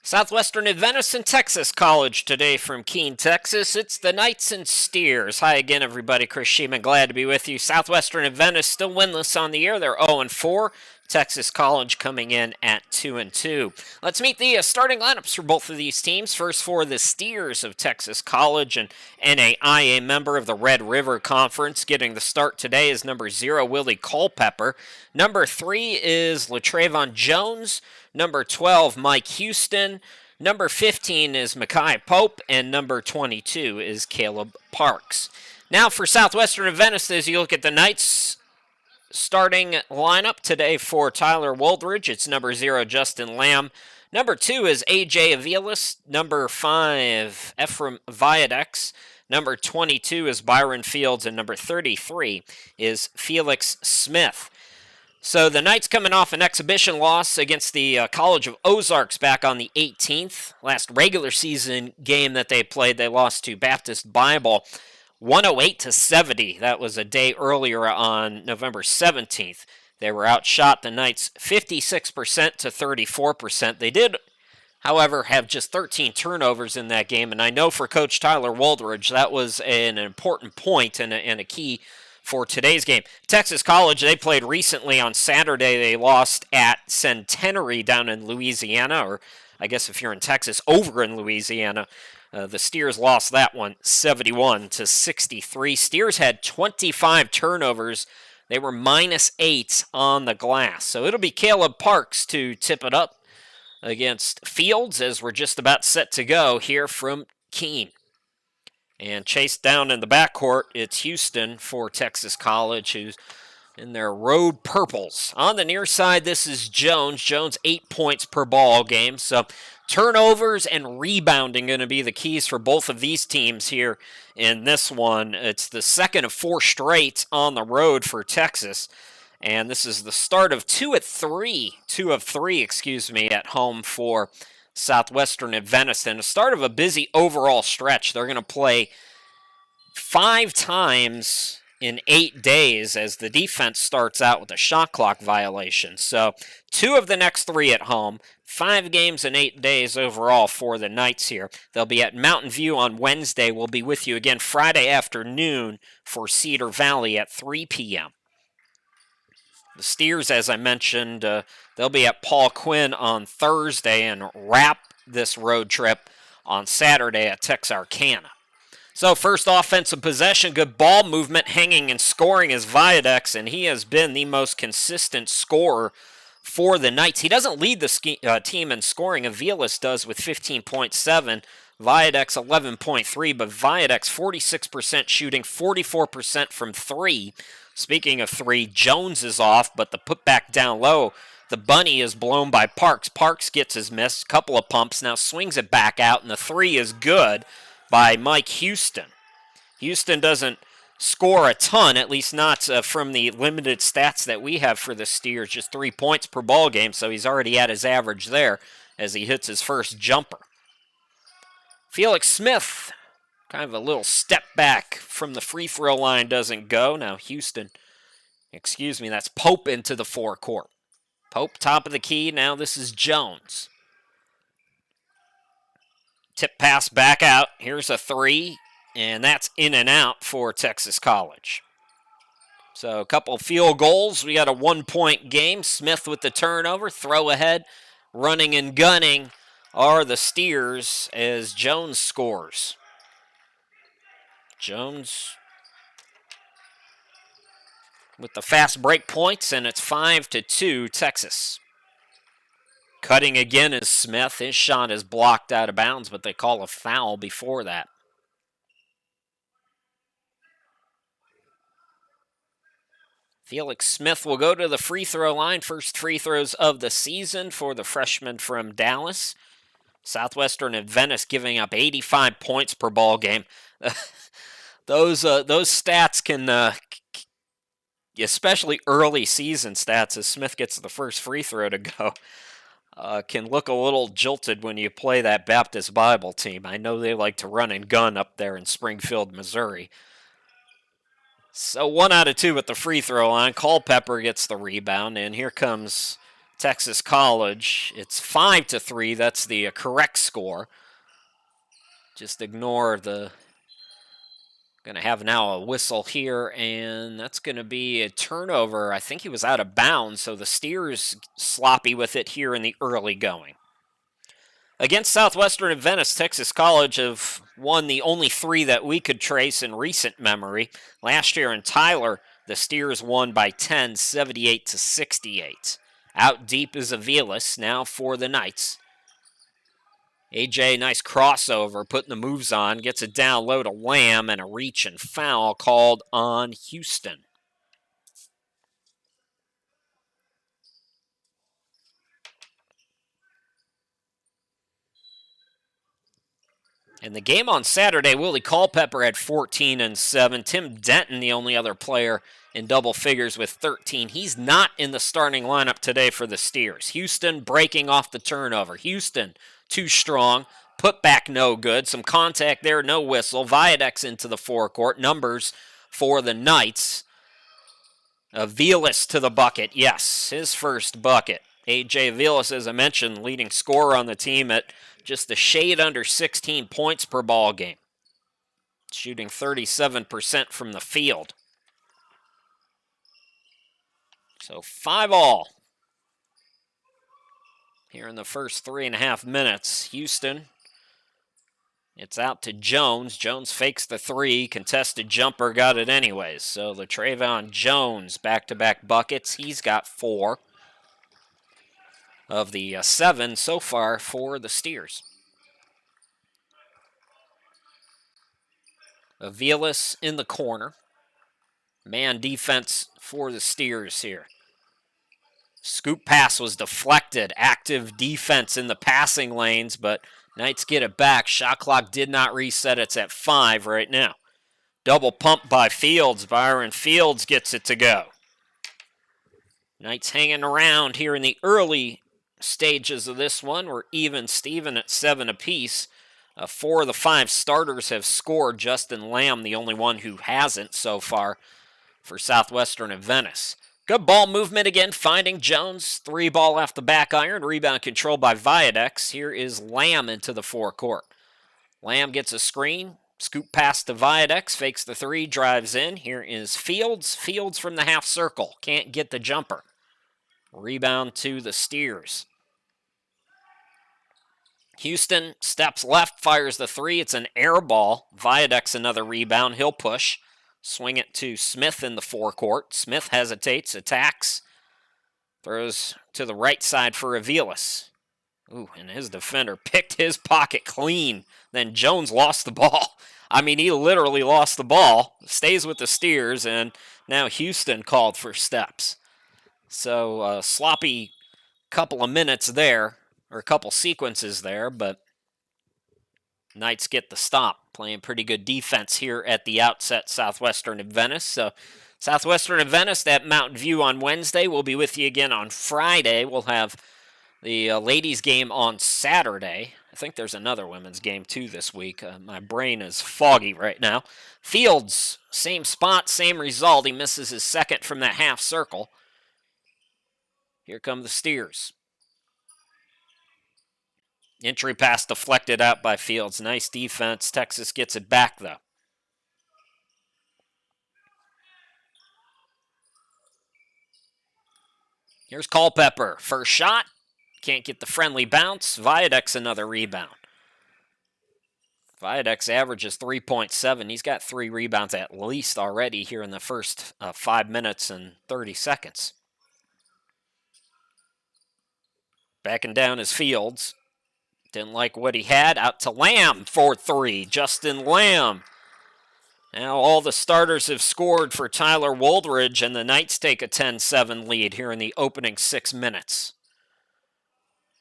Southwestern Adventist and Texas College today from Keene, Texas. It's the Knights and Steers. Hi again, everybody. Chris Sheeman, glad to be with you. Southwestern Adventist still winless on the year. They're 0-4. Texas College coming in at 2-2. Let's meet the starting lineups for both of these teams. First for the Steers of Texas College, and NAIA member of the Red River Conference. Getting the start today is number 0, Willie Culpepper. Number 3 is LaTravon Jones. Number 12, Mike Houston. Number 15 is Mackay Pope. And number 22 is Caleb Parks. Now for Southwestern Adventist, as you look at the Knights starting lineup today for Tyler Woldridge, it's number 0, Justin Lamb. Number 2 is A.J. Aviles. Number 5, Ephraim Viadex. Number 22 is Byron Fields. And number 33 is Felix Smith. So the Knights coming off an exhibition loss against the College of Ozarks back on the 18th. Last regular season game that they played, they lost to Baptist Bible 108-70. That was a day earlier on November 17th. They were outshot the Knights 56% to 34%. They did, however, have just 13 turnovers in that game, and I know for Coach Tyler Woldridge that was an important point and a key for today's game. Texas College, they played recently on Saturday. They lost at Centenary down in Louisiana, or I guess if you're in Texas, over in Louisiana. The Steers lost that one 71-63. Steers had 25 turnovers. They were -8 on the glass. So it'll be Caleb Parks to tip it up against Fields as we're just about set to go here from Keene. And chased down in the backcourt, it's Houston for Texas College, who's in their road purples. On the near side, this is Jones. Jones, 8 points per ball game. So turnovers and rebounding going to be the keys for both of these teams here in this one. It's the second of 4 straight on the road for Texas. And this is the start of 2 of 3 at home for Southwestern Adventist, and the start of a busy overall stretch. They're going to play 5 times in 8 days as the defense starts out with a shot clock violation. So 2 of the next 3 at home, 5 games in 8 days overall for the Knights here. They'll be at Mountain View on Wednesday. We'll be with you again Friday afternoon for Cedar Valley at 3 p.m. The Steers, as I mentioned, they'll be at Paul Quinn on Thursday and wrap this road trip on Saturday at Texarkana. So first offensive possession, good ball movement, hanging and scoring is Viadex, and he has been the most consistent scorer for the Knights. He doesn't lead the team in scoring. Aviles does with 15.7. Viadex 11.3, but Viadex 46% shooting, 44% from 3. Speaking of 3, Jones is off, but the putback down low, the bunny is blown by Parks. Parks gets his miss, couple of pumps, now swings it back out, and the 3 is good by Mike Houston. Houston doesn't score a ton, at least not from the limited stats that we have for the Steers, just 3 points per ball game, so he's already at his average there as he hits his first jumper. Felix Smith, kind of a little step back from the free throw line, doesn't go. Now Houston, that's Pope into the forecourt. Pope, top of the key. Now this is Jones. Tip pass back out. Here's a 3, and that's in and out for Texas College. So a couple field goals. We got a 1-point game. Smith with the turnover. Throw ahead. Running and gunning are the Steers as Jones scores. Jones with the fast break points, and it's 5-2 Texas. Cutting again is Smith. His shot is blocked out of bounds, but they call a foul before that. Felix Smith will go to the free throw line. First free throws of the season for the freshman from Dallas. Southwestern Adventist giving up 85 points per ball game. Those stats can, especially early season stats, as Smith gets the first free throw to go, can look a little jilted when you play that Baptist Bible team. I know they like to run and gun up there in Springfield, Missouri. So 1 out of 2 at the free throw line. Culpepper gets the rebound, and here comes Texas College. It's 5-3. That's the correct score. Just ignore the... Going to have now a whistle here, and that's going to be a turnover. I think he was out of bounds, so the Steers sloppy with it here in the early going. Against Southwestern Adventist, Texas College have won the only 3 that we could trace in recent memory. Last year in Tyler, the Steers won by 10, 78-68. Out deep is Aviles now for the Knights. AJ, nice crossover, putting the moves on, gets it down low to Lamb, and a reach and foul called on Houston. In the game on Saturday, Willie Culpepper had 14 and 7. Tim Denton, the only other player in double figures with 13. He's not in the starting lineup today for the Steers. Houston breaking off the turnover. Houston too strong. Put back no good. Some contact there, no whistle. Viadex into the forecourt. Numbers for the Knights. Aviles to the bucket. Yes, his first bucket. A.J. Aviles, as I mentioned, leading scorer on the team at just a shade under 16 points per ball game. Shooting 37% from the field. So 5-all here in the first 3.5 minutes. Houston, it's out to Jones. Jones fakes the 3. Contested jumper, got it anyways. So the Trayvon Jones back-to-back buckets. He's got 4 of the 7 so far for the Steers. Aviles in the corner. Man defense for the Steers here. Scoop pass was deflected. Active defense in the passing lanes, but Knights get it back. Shot clock did not reset. It's at 5 right now. Double pump by Fields. Byron Fields gets it to go. Knights hanging around here in the early stages of this one. We're even Steven at 7 apiece. 4 of the 5 starters have scored. Justin Lamb, the only one who hasn't so far for Southwestern Adventist. Good ball movement again, finding Jones. 3 ball off the back iron. Rebound controlled by Viadex. Here is Lamb into the forecourt. Lamb gets a screen. Scoop pass to Viadex. Fakes the 3, drives in. Here is Fields. Fields from the half circle. Can't get the jumper. Rebound to the Steers. Houston steps left, fires the 3. It's an air ball. Viadex another rebound. He'll push. Swing it to Smith in the forecourt. Smith hesitates, attacks. Throws to the right side for Aviles. Ooh, and his defender picked his pocket clean. Then Jones lost the ball. I mean, he literally lost the ball. Stays with the Steers, and now Houston called for steps. So sloppy couple of minutes there, or a couple sequences there, but Knights get the stop. Playing pretty good defense here at the outset, Southwestern Adventist. So Southwestern Adventist at Mountain View on Wednesday. We'll be with you again on Friday. We'll have the ladies' game on Saturday. I think there's another women's game too this week. My brain is foggy right now. Fields, same spot, same result. He misses his second from that half circle. Here come the Steers. Entry pass deflected out by Fields. Nice defense. Texas gets it back, though. Here's Culpepper. First shot. Can't get the friendly bounce. Viadex another rebound. Viadex averages 3.7. He's got 3 rebounds at least already here in the first 5 minutes and 30 seconds. Backing down is Fields. Didn't like what he had. Out to Lamb for 3. Justin Lamb. Now all the starters have scored for Tyler Woldridge, and the Knights take a 10-7 lead here in the opening 6 minutes.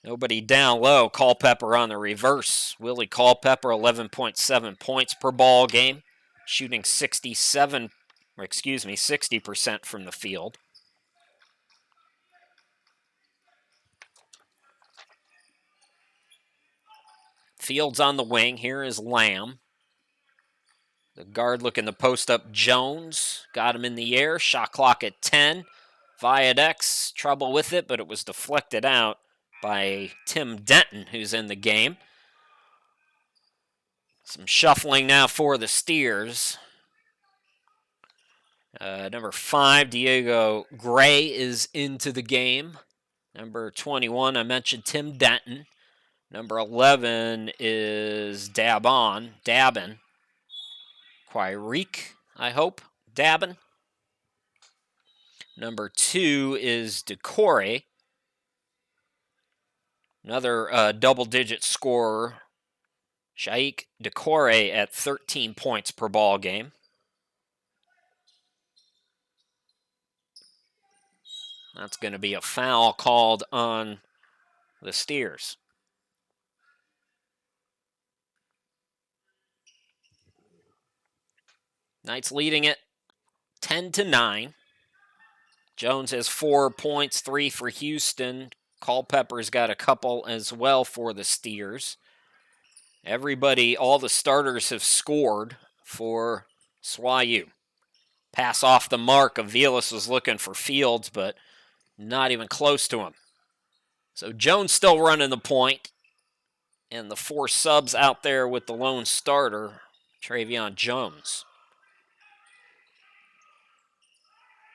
Nobody down low. Culpepper on the reverse. Willie Culpepper, 11.7 points per ball game, shooting 60% from the field. Fields on the wing. Here is Lamb. The guard looking to post up Jones. Got him in the air. Shot clock at 10. Viadex, trouble with it, but it was deflected out by Tim Denton, who's in the game. Some shuffling now for the Steers. Number 5, Diego Gray, is into the game. Number 21, I mentioned Tim Denton. Number 11 is Dabin. Quirique, I hope. Dabin. Number 2 is Decore. Another double-digit scorer. Shaikh Decore at 13 points per ball game. That's going to be a foul called on the Steers. Knights leading it 10-9. Jones has 4 points, 3 for Houston. Culpepper's got a couple as well for the Steers. Everybody, all the starters have scored for SWAU. Pass off the mark. Aviles was looking for Fields, but not even close to him. So Jones still running the point. And the 4 subs out there with the lone starter, Travion Jones.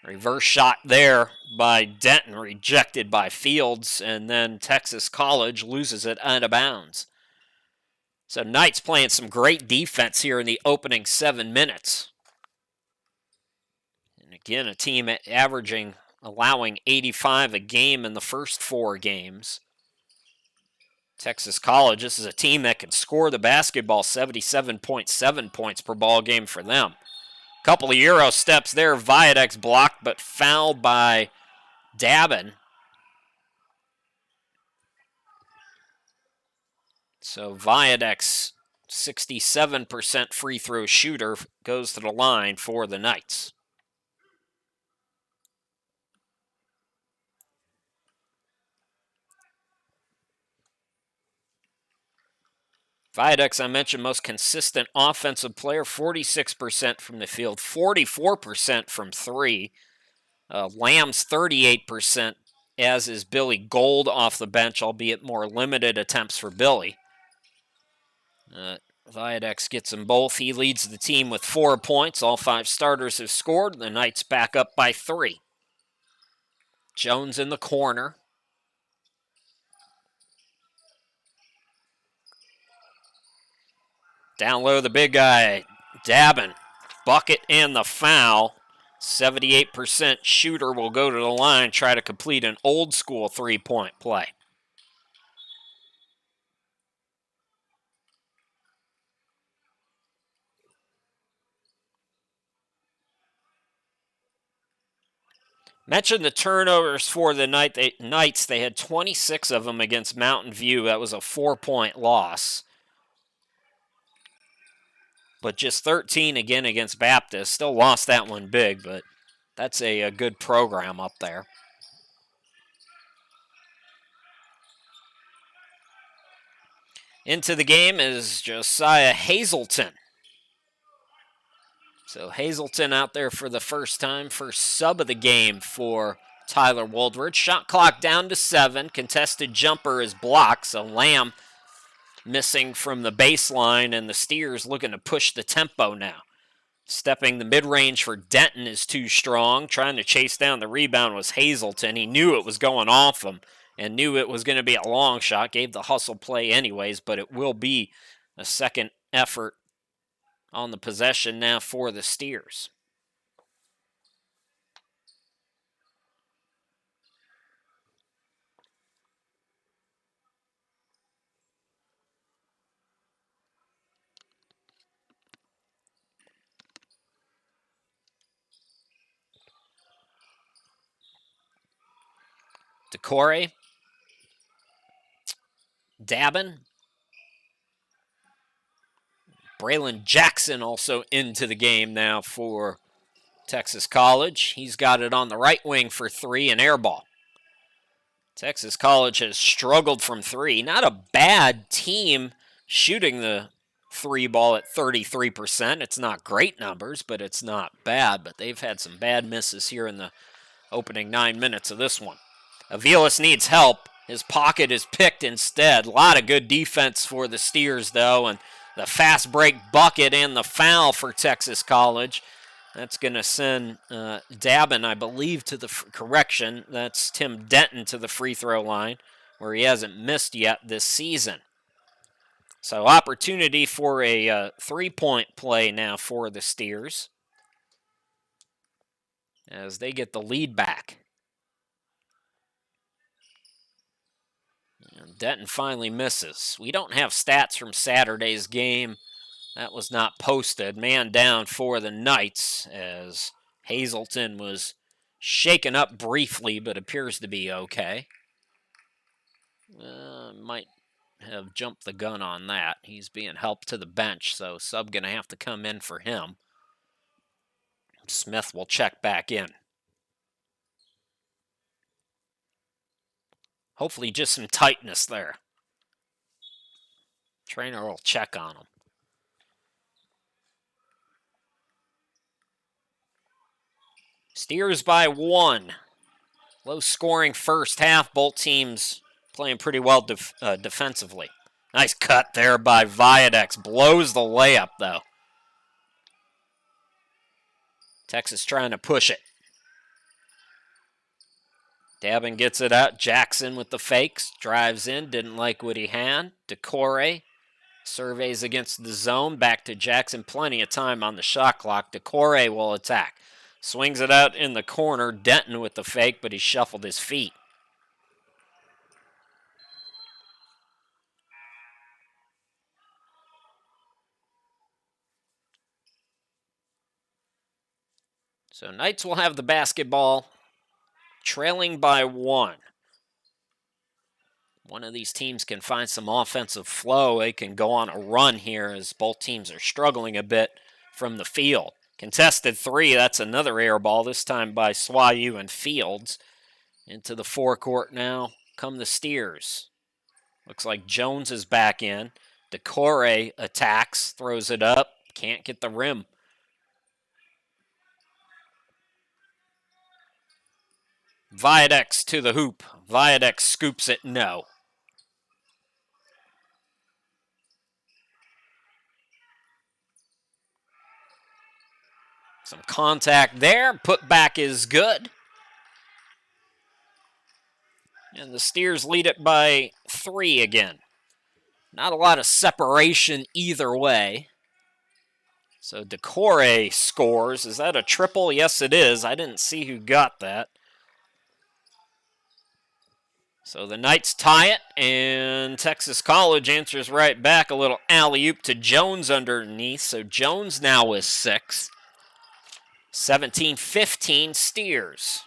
Reverse shot there by Denton, rejected by Fields, and then Texas College loses it out of bounds. So Knights playing some great defense here in the opening 7 minutes. And again, a team allowing 85 a game in the first 4 games. Texas College, this is a team that can score the basketball, 77.7 points per ball game for them. Couple of Euro steps there. Viadex blocked, but fouled by Dabin. So Viadex, 67% free throw shooter, goes to the line for the Knights. Viadex, I mentioned, most consistent offensive player, 46% from the field, 44% from 3. Lamb's 38%, as is Billy Gold off the bench, albeit more limited attempts for Billy. Viadex gets them both. He leads the team with 4 points. All 5 starters have scored. The Knights back up by 3. Jones in the corner. Down low, the big guy, Dabin. Bucket and the foul. 78% shooter will go to the line, try to complete an old school 3-point play. Mentioned the turnovers for the Knights. They had 26 of them against Mountain View. That was a 4-point loss. But just 13 again against Baptist. Still lost that one big, but that's a good program up there. Into the game is Josiah Hazelton. So Hazelton out there for the first time, first sub of the game for Tyler Woldridge. Shot clock down to 7. Contested jumper is blocked, so Lamb missing from the baseline, and the Steers looking to push the tempo now. Stepping the mid-range for Denton is too strong. Trying to chase down the rebound was Hazelton. He knew it was going off him and knew it was going to be a long shot. Gave the hustle play anyways, but it will be a second effort on the possession now for the Steers. Decore. Dabin. Braylon Jackson also into the game now for Texas College. He's got it on the right wing for 3, and air ball. Texas College has struggled from 3. Not a bad team shooting the 3 ball at 33%. It's not great numbers, but it's not bad. But they've had some bad misses here in the opening 9 minutes of this one. Aviles needs help. His pocket is picked instead. A lot of good defense for the Steers, though, and the fast break bucket and the foul for Texas College. That's going to send Dabin, I believe, to the correction. That's Tim Denton to the free throw line, where he hasn't missed yet this season. So opportunity for a three-point play now for the Steers as they get the lead back. And Denton finally misses. We don't have stats from Saturday's game. That was not posted. Man down for the Knights as Hazleton was shaken up briefly, but appears to be okay. Might have jumped the gun on that. He's being helped to the bench, so sub going to have to come in for him. Smith will check back in. Hopefully just some tightness there. Trainer will check on him. Steers by 1. Low scoring first half. Both teams playing pretty well defensively. Nice cut there by Viadex. Blows the layup, though. Texas trying to push it. Dabin gets it out. Jackson with the fakes. Drives in. Didn't like what he had. Decore surveys against the zone. Back to Jackson. Plenty of time on the shot clock. Decore will attack. Swings it out in the corner. Denton with the fake, but he shuffled his feet. So Knights will have the basketball, trailing by 1. One of these teams can find some offensive flow. They can go on a run here as both teams are struggling a bit from the field. Contested 3, that's another air ball, this time by SWAU and Fields. Into the forecourt now come the Steers. Looks like Jones is back in. Decore attacks, throws it up, can't get the rim. Viadex to the hoop. Viadex scoops it, no. Some contact there. Put back is good. And the Steers lead it by 3 again. Not a lot of separation either way. So Decore scores. Is that a triple? Yes, it is. I didn't see who got that. So the Knights tie it, and Texas College answers right back. A little alley-oop to Jones underneath. So Jones now with 6. 17-15 Steers.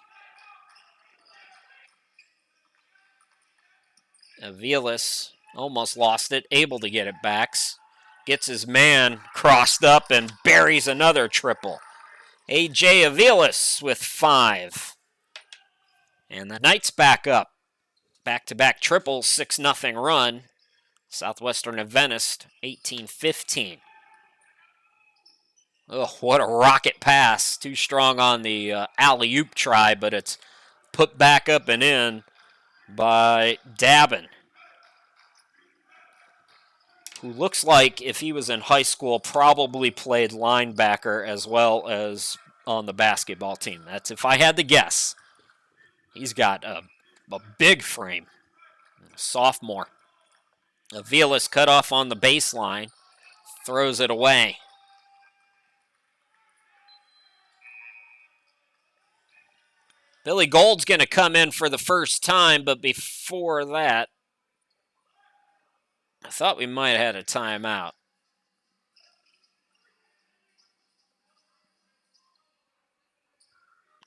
Aviles almost lost it, able to get it back. Gets his man crossed up and buries another triple. A.J. Aviles with 5. And the Knights back up. Back-to-back triples, 6-0 run. Southwestern Adventist, 18-15. Oh, what a rocket pass. Too strong on the alley-oop try, but it's put back up and in by Dabin, who looks like, if he was in high school, probably played linebacker as well as on the basketball team. That's if I had to guess. He's got a big frame. Sophomore. Aviles cut off on the baseline. Throws it away. Billy Gold's going to come in for the first time, but before that, I thought we might have had a timeout.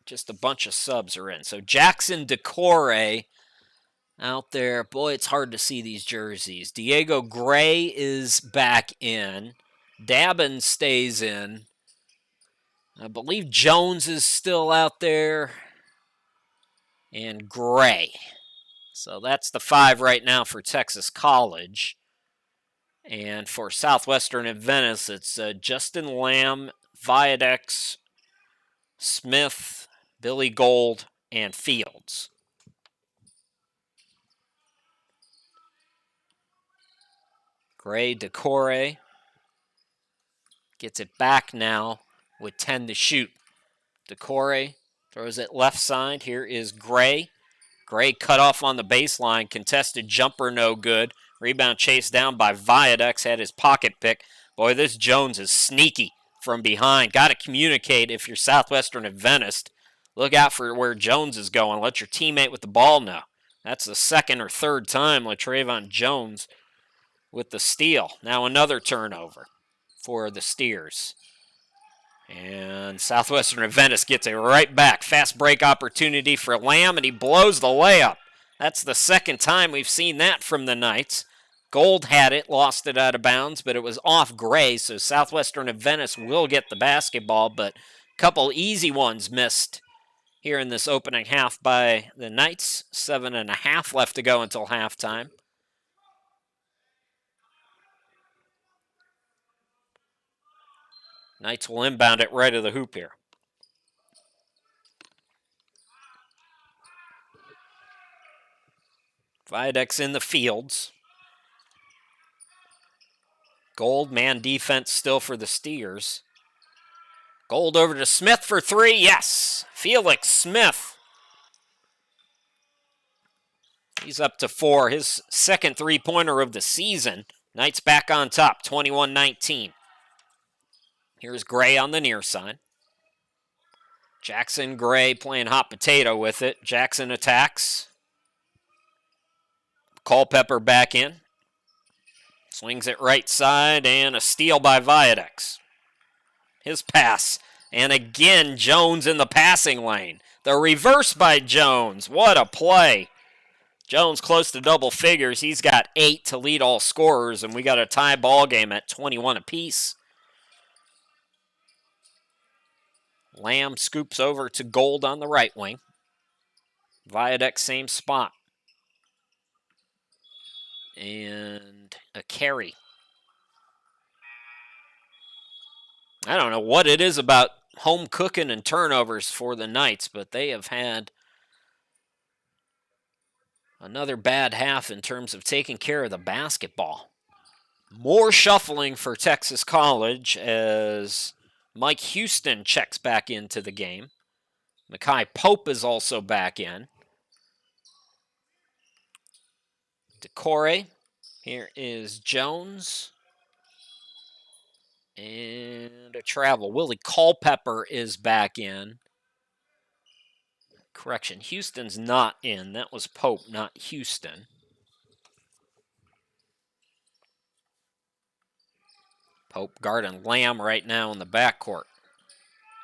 Just a bunch of subs are in. So Jackson Decore out there. Boy, it's hard to see these jerseys. Diego Gray is back in. Dabin stays in. I believe Jones is still out there. And Gray. So that's the 5 right now for Texas College. And for Southwestern Adventist, it's Justin Lamb, Viadex, Smith, Billy Gold, and Fields. Gray, Decore gets it back now with 10 to shoot. Decore throws it left side. Here is Gray. Gray cut off on the baseline. Contested jumper, no good. Rebound chased down by Viadex. Had his pocket pick. Boy, this Jones is sneaky from behind. Got to communicate if you're Southwestern Adventist. Look out for where Jones is going. Let your teammate with the ball know. That's the second or third time LaTravon Jones with the steal. Now another turnover for the Steers. And Southwestern Adventist gets it right back. Fast break opportunity for Lamb, and he blows the layup. That's the second time we've seen that from the Knights. Gold had it, lost it out of bounds, but it was off Gray, so Southwestern Adventist will get the basketball, but a couple easy ones missed here in this opening half by the Knights. 7.5 left to go until halftime. Knights will inbound it right of the hoop here. Viadex in the Fields. Gold, man defense still for the Steers. Gold over to Smith for three. Yes, Felix Smith. He's up to 4. His second three-pointer of the season. Knights back on top, 21-19. Here's Gray on the near side. Jackson, Gray playing hot potato with it. Jackson attacks. Culpepper back in. Swings it right side, and a steal by Viadex. His pass, and again Jones in the passing lane. The reverse by Jones. What a play. Jones close to double figures. He's got 8 to lead all scorers, and we got a tie ball game at 21 apiece. Lamb scoops over to Gold on the right wing. Viadex same spot. And a carry. I don't know what it is about home cooking and turnovers for the Knights, but they have had another bad half in terms of taking care of the basketball. More shuffling for Texas College as Mike Houston checks back into the game. Makai Pope is also back in. Decore. Here is Jones. And a travel. Willie Culpepper is back in. Correction, Houston's not in. That was Pope, not Houston. Pope guarding Lamb right now in the backcourt.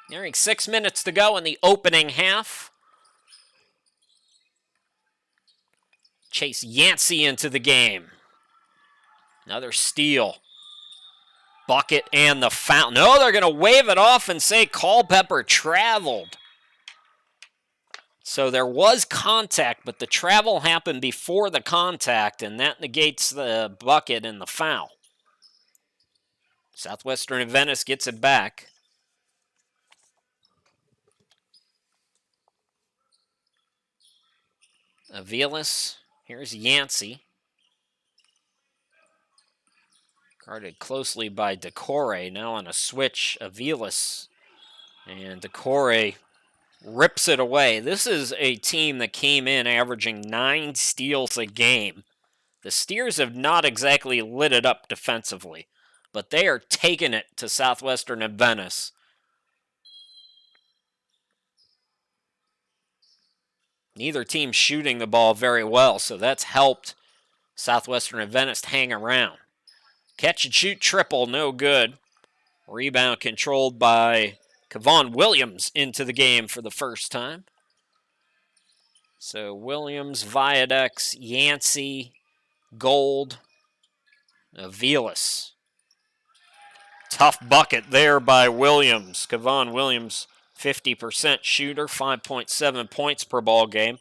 Nearing 6 minutes to go in the opening half. Chase Yancey into the game. Another steal. Bucket and the foul. No, they're going to wave it off and say Culpepper traveled. So there was contact, but the travel happened before the contact, and that negates the bucket and the foul. Southwestern Adventist gets it back. Aviles. Here's Yancey. Guarded closely by Decore. Now on a switch, Aviles. And Decore rips it away. This is a team that came in averaging 9 steals a game. The Steers have not exactly lit it up defensively, but they are taking it to Southwestern Adventist. Neither team shooting the ball very well, so that's helped Southwestern Adventist hang around. Catch and shoot triple, no good. Rebound controlled by Kevon Williams into the game for the first time. So Williams, Viadex, Yancey, Gold, Aviles. Tough bucket there by Williams. Kevon Williams, 50% shooter, 5.7 points per ball game.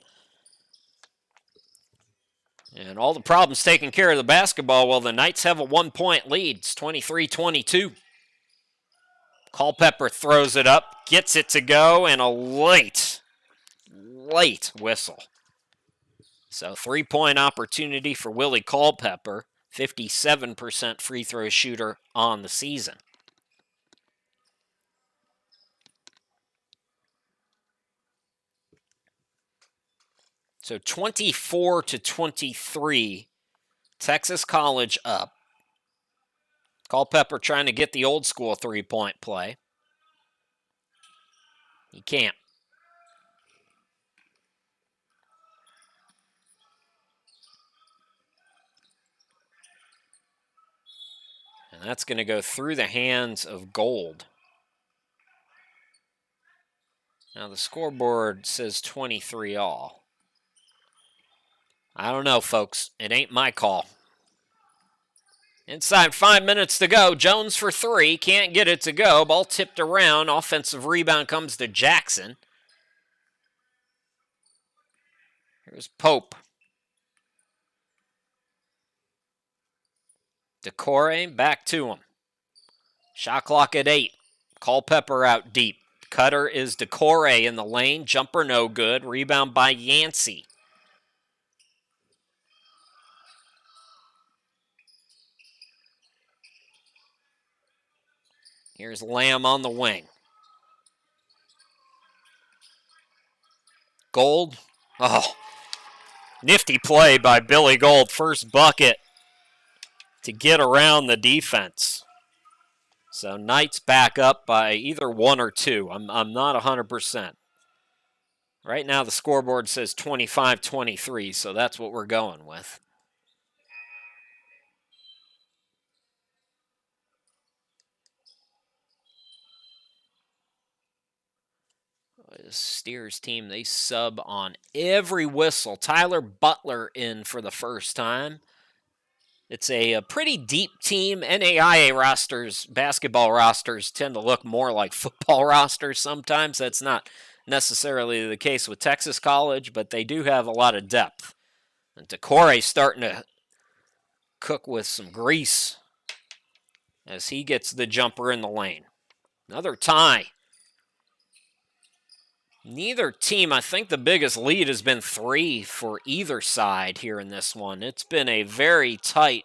And all the problems taking care of the basketball, well, the Knights have a 1-point lead. It's 23-22. Culpepper throws it up, gets it to go, and a late late whistle. So 3-point opportunity for Willie Culpepper, 57% free throw shooter on the season. So 24-23, Texas College up. Culpepper trying to get the old school 3-point play. He can't. And that's going to go through the hands of Gold. Now the scoreboard says 23 all. I don't know, folks. It ain't my call. Inside 5 minutes to go. Jones for three. Can't get it to go. Ball tipped around. Offensive rebound comes to Jackson. Here's Pope. Decore back to him. Shot clock at 8. Culpepper out deep. Cutter is Decore in the lane. Jumper no good. Rebound by Yancey. Here's Lamb on the wing. Gold. Oh, nifty play by Billy Gold. First bucket to get around the defense. So Knights back up by either 1 or 2. I'm not 100%. Right now the scoreboard says 25-23, so that's what we're going with. The Steers team, they sub on every whistle. Tyler Butler in for the first time. It's a pretty deep team. NAIA rosters, basketball rosters, tend to look more like football rosters sometimes. That's not necessarily the case with Texas College, but they do have a lot of depth. And Decore starting to cook with some grease as he gets the jumper in the lane. Another tie. Neither team, I think the biggest lead has been 3 for either side here in this one. It's been a very tight,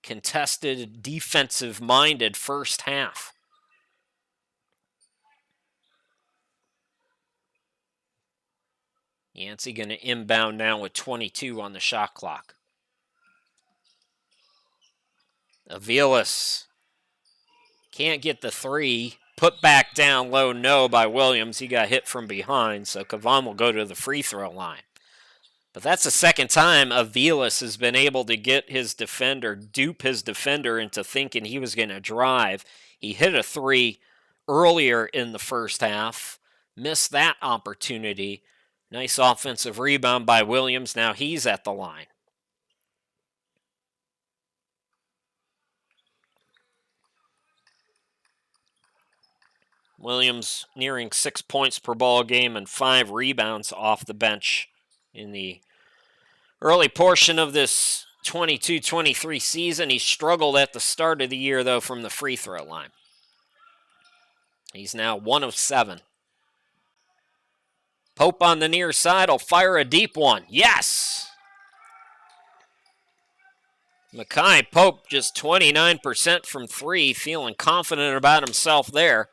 contested, defensive-minded first half. Yancey going to inbound now with 22 on the shot clock. Aviles can't get the 3. Put back down low, no, by Williams. He got hit from behind, so Kavan will go to the free throw line. But that's the second time Aviles has been able to get his defender, dupe his defender into thinking he was going to drive. He hit a 3 earlier in the first half, missed that opportunity. Nice offensive rebound by Williams. Now he's at the line. Williams nearing 6 points per ball game and 5 rebounds off the bench in the early portion of this 22-23 season. He struggled at the start of the year, though, from the free throw line. He's now 1 of 7. Pope on the near side will fire a deep one. Yes! Makai Pope just 29% from 3, feeling confident about himself there.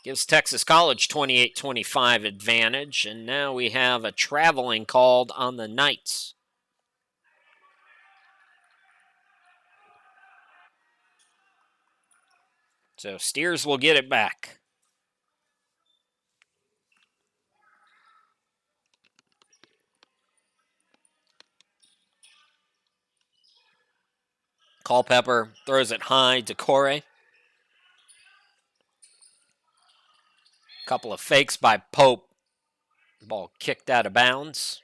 Gives Texas College 28-25 advantage, and now we have a traveling called on the Knights. So Steers will get it back. Culpepper throws it high. Decore. Couple of fakes by Pope. Ball kicked out of bounds.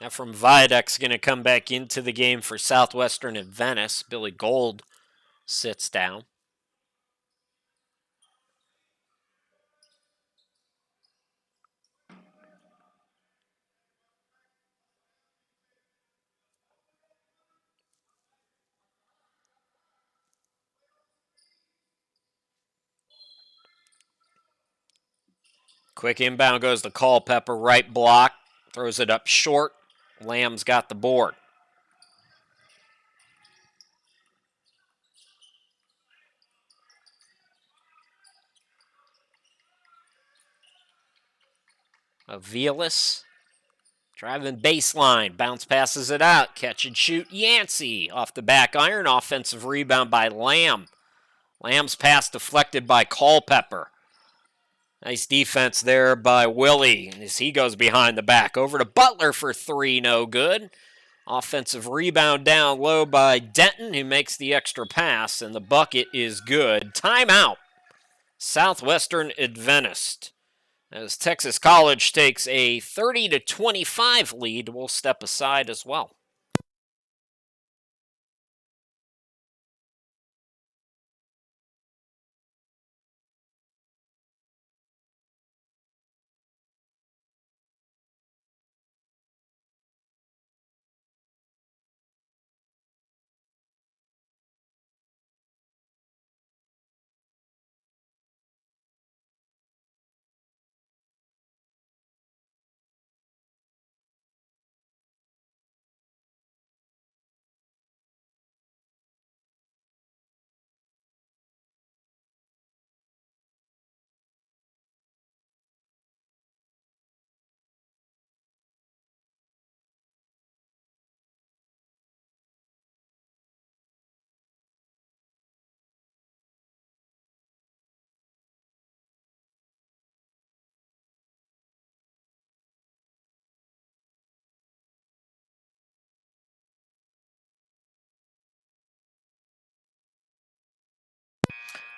Now from Viaduct's going to come back into the game for Southwestern Adventist. Billy Gold sits down. Quick inbound goes to Culpepper, right block. Throws it up short. Lamb's got the board. Aviles driving baseline. Bounce passes it out. Catch and shoot Yancey off the back iron. Offensive rebound by Lamb. Lamb's pass deflected by Culpepper. Nice defense there by Willie as he goes behind the back. Over to Butler for three, no good. Offensive rebound down low by Denton, who makes the extra pass, and the bucket is good. Timeout. Southwestern Adventist. As Texas College takes a 30-25 lead, we'll step aside as well.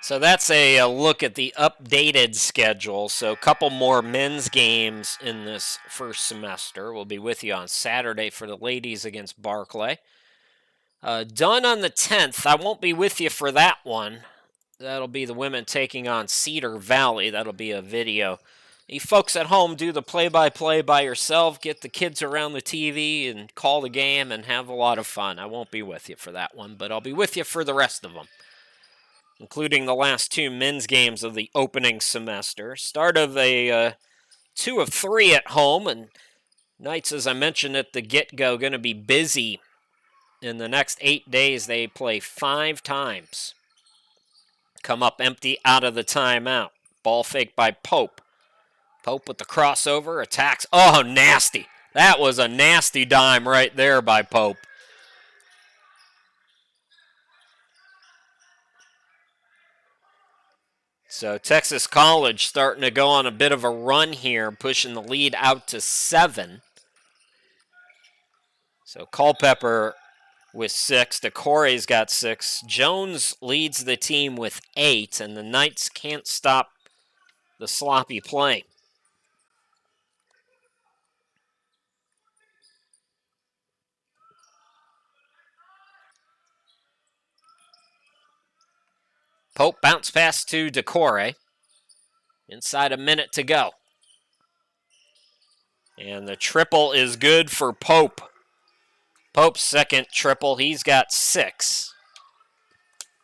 So that's a look at the updated schedule. So a couple more men's games in this first semester. We'll be with you on Saturday for the ladies against Barclay. Done on the 10th. I won't be with you for that one. That'll be the women taking on Cedar Valley. That'll be a video. You folks at home do the play-by-play by yourself. Get the kids around the TV and call the game and have a lot of fun. I won't be with you for that one, but I'll be with you for the rest of them, including the last two men's games of the opening semester. Start of a 2 of 3 at home, and Knights, as I mentioned at the get-go, going to be busy. In the next 8 days, they play 5 times. Come up empty out of the timeout. Ball fake by Pope. Pope with the crossover, attacks. Oh, nasty. That was a nasty dime right there by Pope. So Texas College starting to go on a bit of a run here, pushing the lead out to 7. So Culpepper with 6. DeCore's got 6. Jones leads the team with 8, and the Knights can't stop the sloppy play. Pope bounce pass to DeCore. Inside a minute to go. And the triple is good for Pope. Pope's second triple. He's got 6.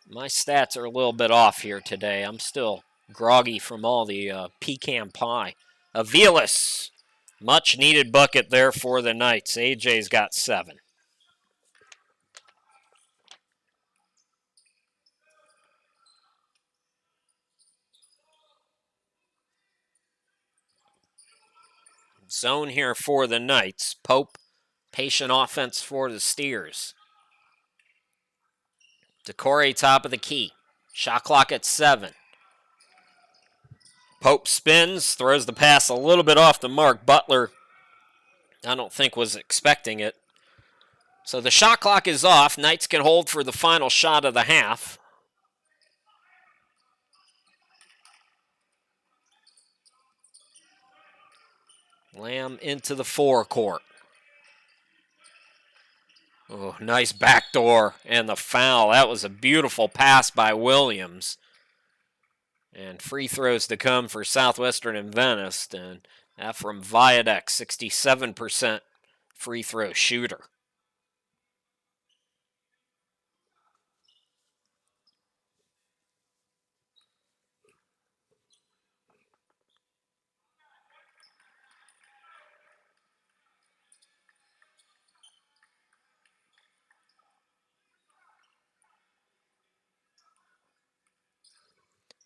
My stats are a little bit off here today. I'm still groggy from all the pecan pie. Aviles. Much needed bucket there for the Knights. AJ's got 7. Zone here for the Knights. Pope, patient offense for the Steers. DeCore top of the key. Shot clock at 7. Pope spins, throws the pass a little bit off the mark. Butler, I don't think, was expecting it. So the shot clock is off. Knights can hold for the final shot of the half. Lamb into the forecourt. Oh, nice backdoor and the foul. That was a beautiful pass by Williams. And free throws to come for Southwestern Adventist. And that from Viadex, 67% free throw shooter.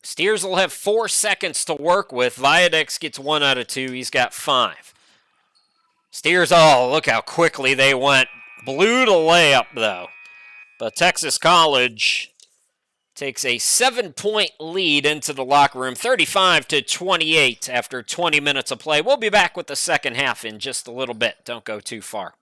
Steers will have 4 seconds to work with. Viadex gets 1 out of 2. He's got 5. Steers, oh, look how quickly they went. Blew the layup, though. But Texas College takes a 7-point lead into the locker room, 35-28 after 20 minutes of play. We'll be back with the second half in just a little bit. Don't go too far.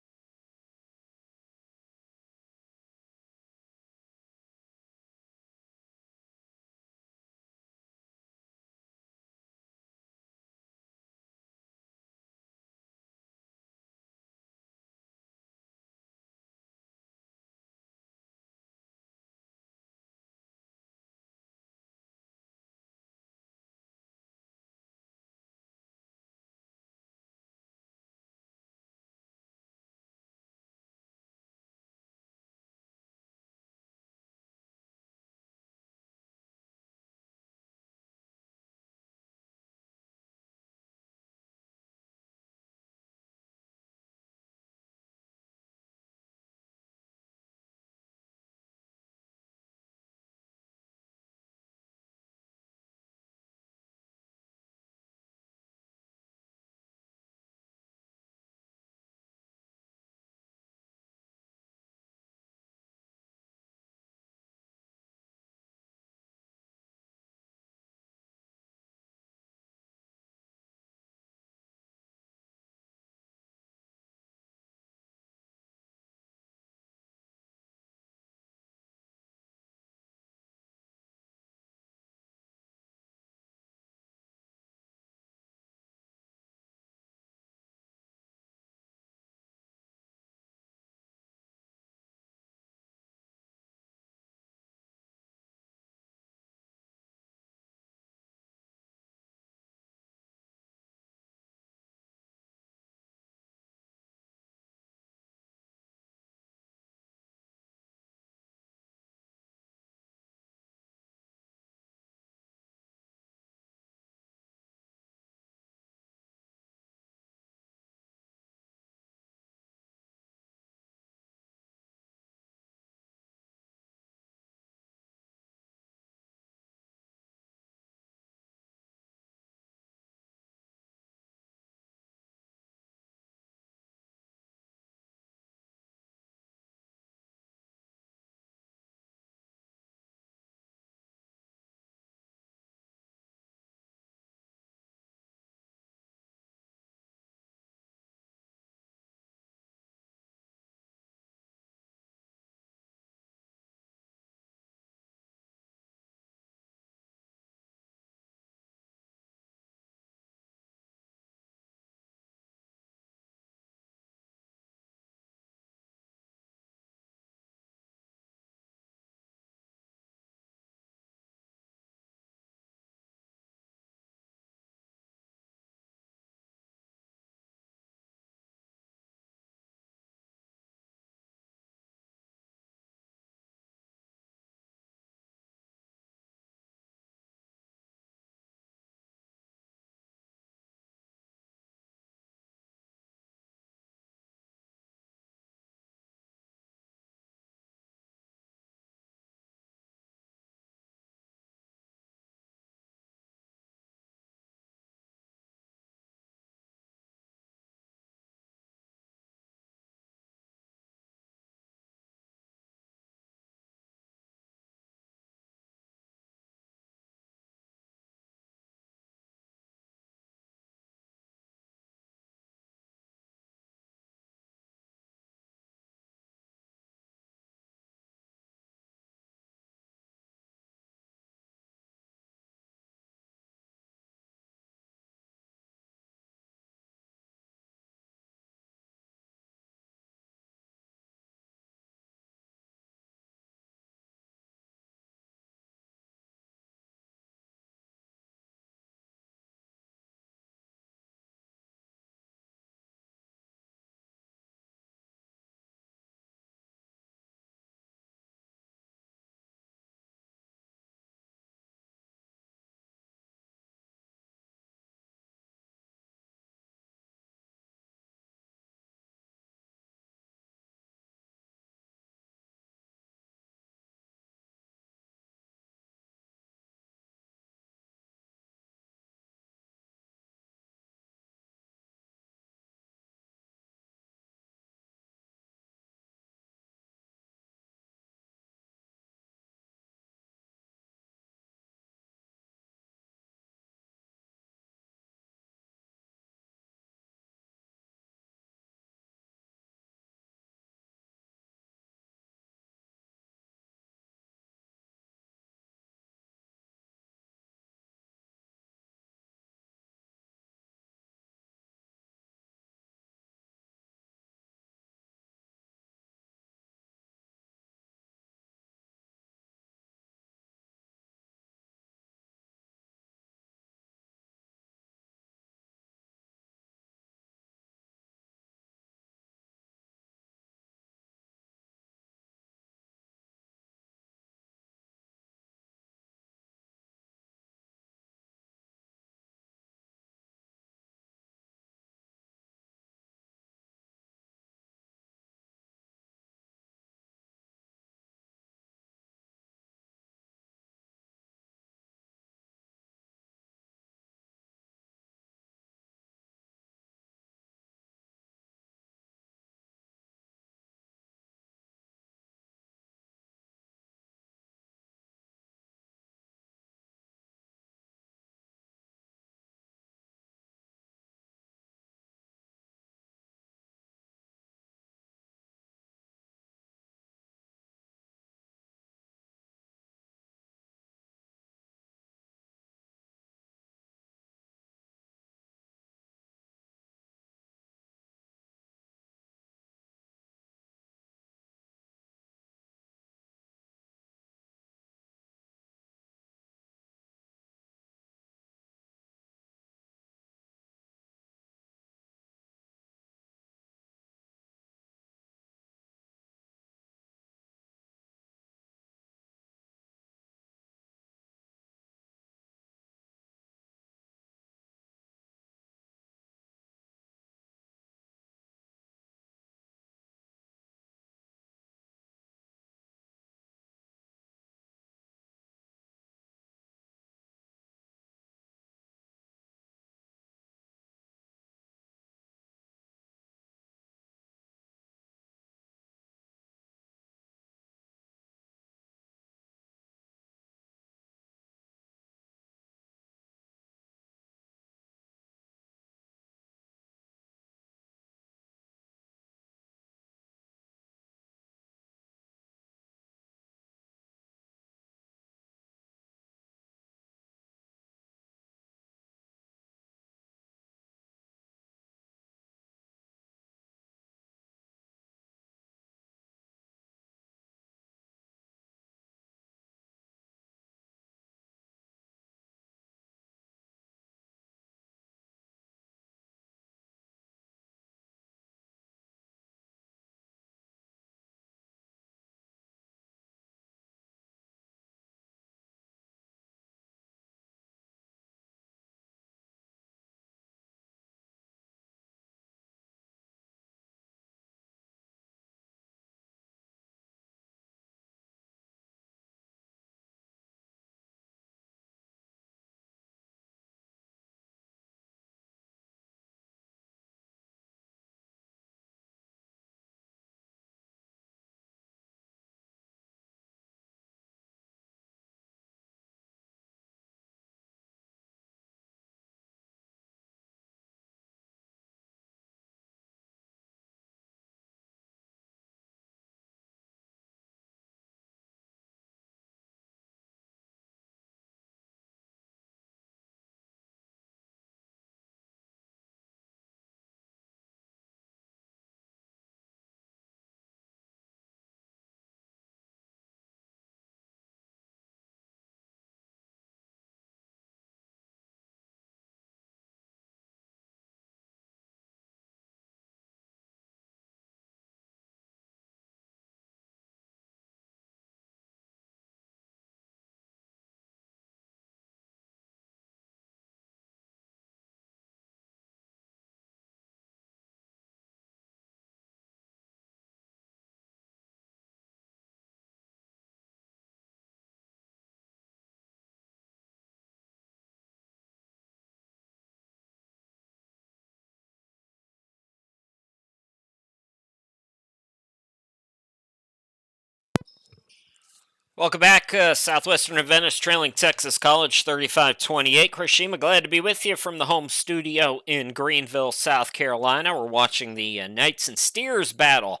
Welcome back. Southwestern Adventist trailing Texas College 35-28. Chris Shima, glad to be with you from the home studio in Greenville, South Carolina. We're watching the Knights and Steers battle.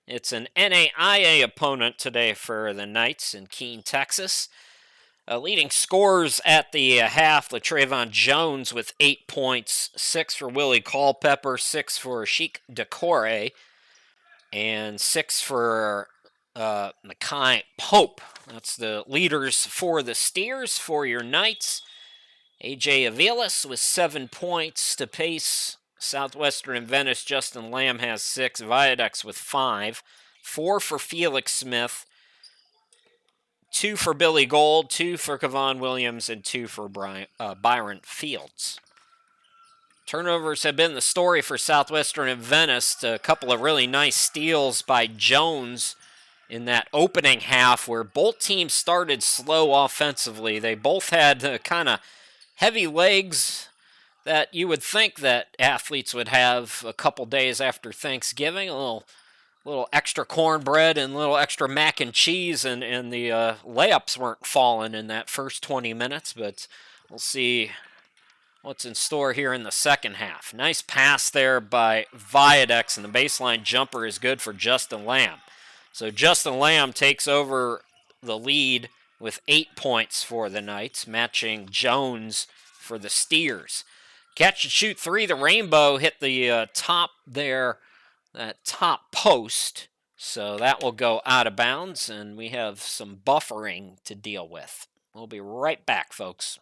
It's an NAIA opponent today for the Knights in Keene, Texas. Leading scorers at the half, LaTrayvon Jones with 8 points, 6 for Willie Culpepper, 6 for Sheik Decore, and 6 for Makai Pope. That's the leaders for the Steers. For your Knights, A.J. Aviles with 7 points to pace Southwestern Adventist. Justin Lamb has 6. Viadex with 5. 4 for Felix Smith. 2 for Billy Gold. 2 for Kevon Williams. And 2 for Byron Fields. Turnovers have been the story for Southwestern Adventist. A couple of really nice steals by Jones in that opening half where both teams started slow offensively. They both had kind of heavy legs that you would think that athletes would have a couple days after Thanksgiving. A little extra cornbread and a little extra mac and cheese, and the layups weren't falling in that first 20 minutes, but we'll see what's in store here in the second half. Nice pass there by Viadex, and the baseline jumper is good for Justin Lamb. So Justin Lamb takes over the lead with 8 points for the Knights, matching Jones for the Steers. Catch and shoot 3, the Rainbow hit the top there, that top post. So that will go out of bounds, and we have some buffering to deal with. We'll be right back, folks.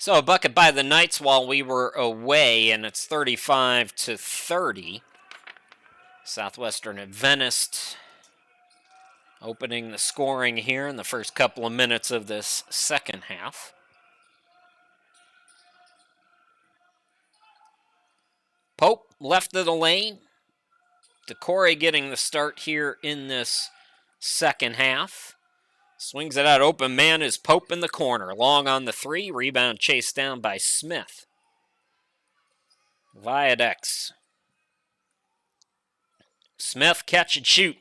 So a bucket by the Knights while we were away, and it's 35-30. Southwestern Adventist opening the scoring here in the first couple of minutes of this second half. Pope left of the lane. Decore getting the start here in this second half. Swings it out. Open man is Pope in the corner. Long on the 3. Rebound chased down by Smith. Viadex. Smith catch and shoot.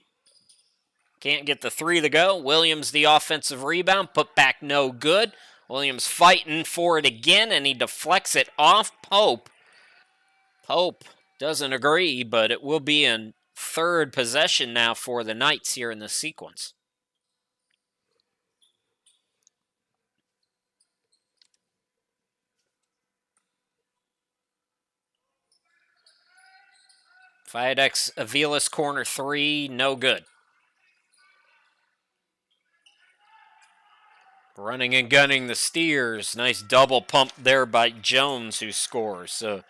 Can't get the 3 to go. Williams the offensive rebound. Put back no good. Williams fighting for it again, and he deflects it off Pope. Pope doesn't agree, but it will be in third possession now for the Knights here in this sequence. Viadex Aviles corner 3, no good. Running and gunning the Steers. Nice double pump there by Jones, who scores. So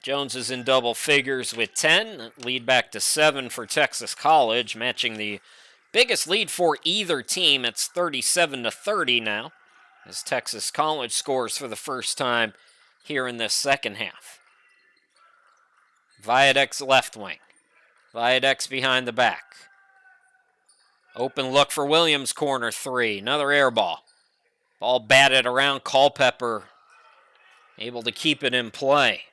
Jones is in double figures with 10. Lead back to 7 for Texas College, matching the biggest lead for either team. It's 37-30 now, as Texas College scores for the first time here in this second half. Viadex left wing. Viadex behind the back. Open look for Williams, corner 3. Another air ball. Ball batted around. Culpepper able to keep it in play.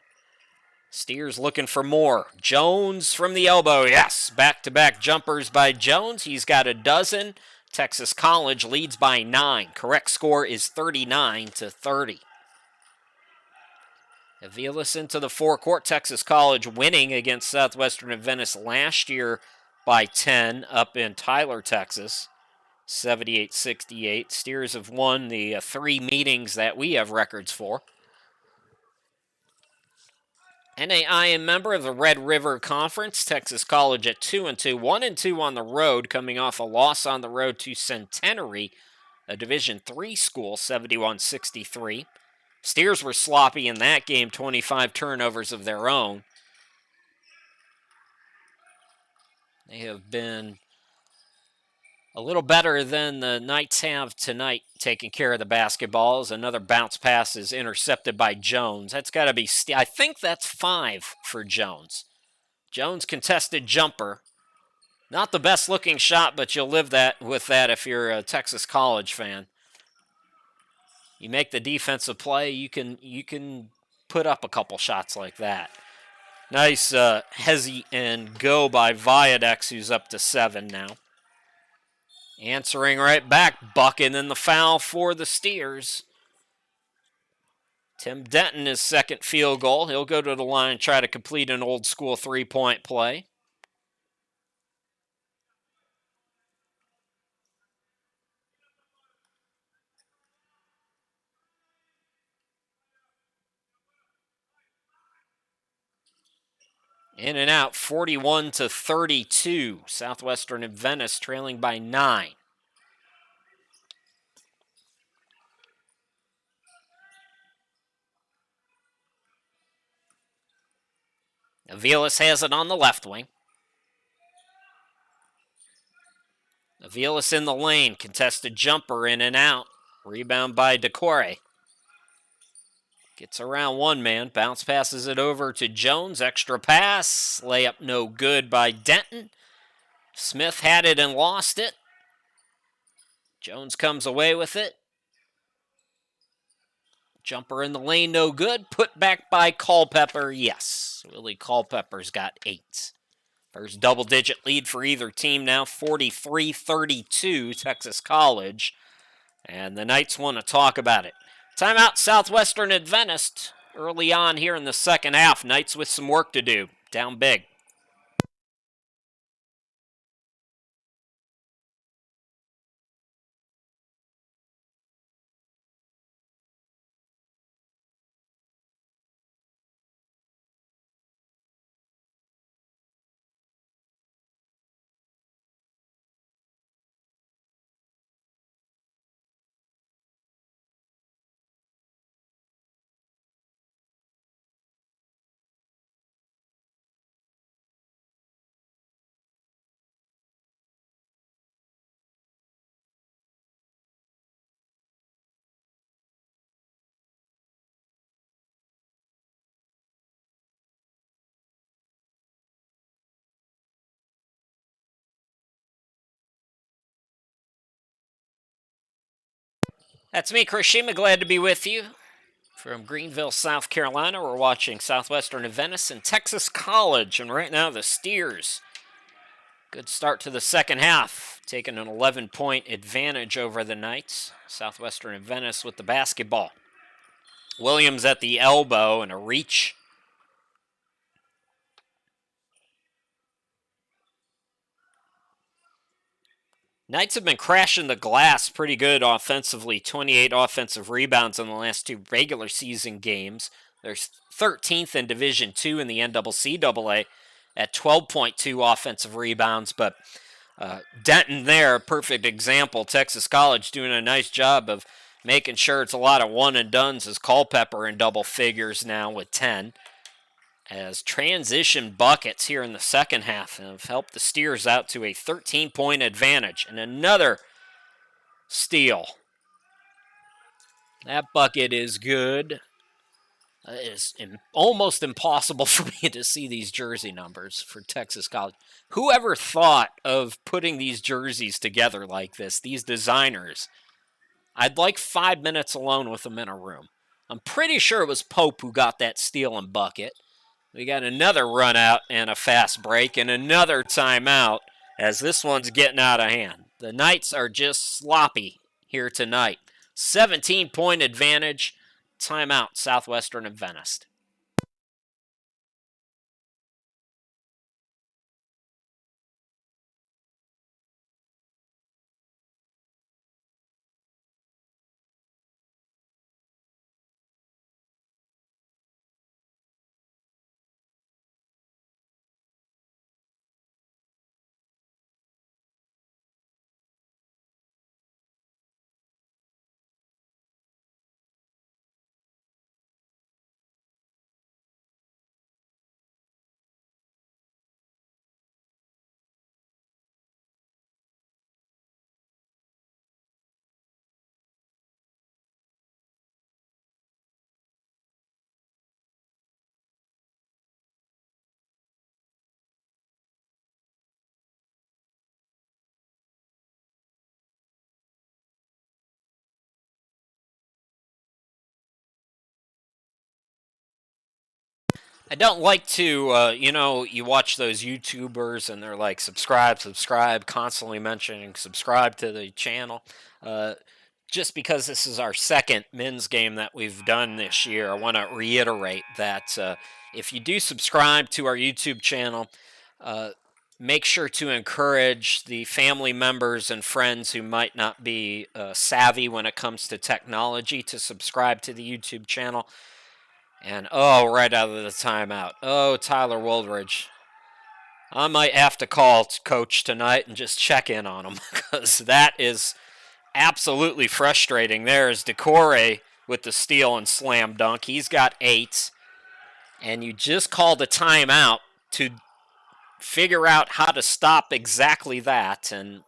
Steers looking for more. Jones from the elbow. Yes, back-to-back jumpers by Jones. He's got a dozen. Texas College leads by 9. Correct score is 39-30. Aviles into the forecourt. Texas College winning against Southwestern Adventist last year by 10 up in Tyler, Texas. 78-68. Steers have won the 3 meetings that we have records for. NAIA member of the Red River Conference. Texas College at 2-2. 1-2 on the road, coming off a loss on the road to Centenary, a Division III school, 71-63. Steers were sloppy in that game, 25 turnovers of their own. They have been a little better than the Knights have tonight, taking care of the basketballs. Another bounce pass is intercepted by Jones. That's got to be, I think that's 5 for Jones. Jones contested jumper. Not the best looking shot, but you'll live with that if you're a Texas College fan. You make the defensive play, you can put up a couple shots like that. Nice hezzy and go by Viadex, who's up to 7 now. Answering right back, bucking in the foul for the Steers. Tim Denton, his second field goal. He'll go to the line and try to complete an old school three-point play. In and out, 41-32. Southwestern Adventist trailing by 9. Aviles has it on the left wing. Aviles in the lane, contested jumper in and out. Rebound by Decore. Gets around one man, bounce passes it over to Jones, extra pass, layup no good by Denton. Smith had it and lost it. Jones comes away with it. Jumper in the lane, no good. Put back by Culpepper, yes. Willie Culpepper's got 8. First double-digit lead for either team now, 43-32, Texas College. And the Knights want to talk about it. Timeout, Southwestern Adventist. Early on here in the second half, Knights with some work to do. Down big. That's me, Chris Shima. Glad to be with you. From Greenville, South Carolina, we're watching Southwestern Adventist and Texas College. And right now, the Steers. Good start to the second half. Taking an 11-point advantage over the Knights. Southwestern Adventist with the basketball. Williams at the elbow and a reach. Knights have been crashing the glass pretty good offensively. 28 offensive rebounds in the last 2 regular season games. They're 13th in Division II in the NCCAA at 12.2 offensive rebounds. But Denton there, perfect example. Texas College doing a nice job of making sure it's a lot of one-and-dones as Culpepper in double figures now with 10. As transition buckets here in the second half have helped the Steers out to a 13-point advantage. And another steal. That bucket is good. It is almost impossible for me to see these jersey numbers for Texas College. Whoever thought of putting these jerseys together like this, these designers? I'd like 5 minutes alone with them in a room. I'm pretty sure it was Pope who got that steal and bucket. We got another run out and a fast break and another timeout as this one's getting out of hand. The Knights are just sloppy here tonight. 17-point advantage. Timeout, Southwestern Adventist. I don't like to, you watch those YouTubers and they're like, subscribe, subscribe, constantly mentioning subscribe to the channel. Uh, just because this is our second men's game that we've done this year, I want to reiterate that if you do subscribe to our YouTube channel, uh, make sure to encourage the family members and friends who might not be savvy when it comes to technology to subscribe to the YouTube channel. And right out of the timeout. Oh, Tyler Woldridge. I might have to call coach tonight and just check in on him because that is absolutely frustrating. There's Decore with the steal and slam dunk. He's got 8. And you just called a timeout to figure out how to stop exactly that. And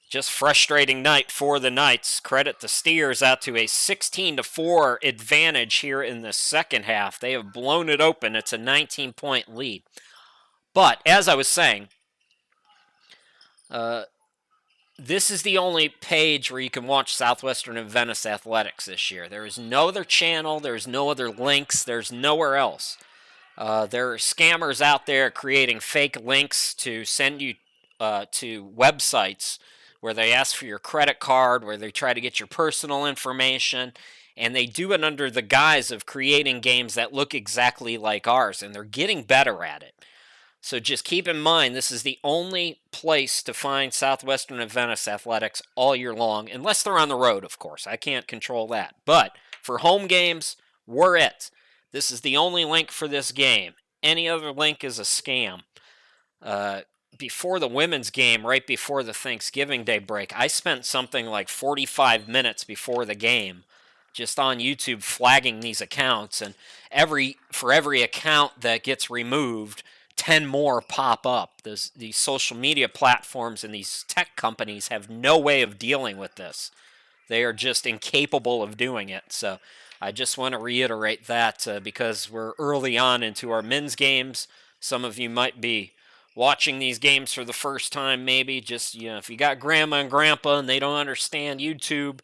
just frustrating night for the Knights. Credit the Steers out to a 16-4 advantage here in the second half. They have blown it open. It's a 19-point lead. But as I was saying, this is the only page where you can watch Southwestern and Venice athletics this year. There is no other channel. There's no other links. There's nowhere else. There are scammers out there creating fake links to send you to websites where they ask for your credit card, where they try to get your personal information, and they do it under the guise of creating games that look exactly like ours, and they're getting better at it. So just keep in mind, this is the only place to find Southwestern and Venice athletics all year long, unless they're on the road, of course. I can't control that. But for home games, we're it. This is the only link for this game. Any other link is a scam. Before the women's game, right before the Thanksgiving Day break, I spent something like 45 minutes before the game just on YouTube flagging these accounts, and for every account that gets removed, 10 more pop up. These social media platforms and these tech companies have no way of dealing with this. They are just incapable of doing it. So I just want to reiterate that because we're early on into our men's games. Some of you might be watching these games for the first time, maybe. Just, if you got grandma and grandpa and they don't understand YouTube,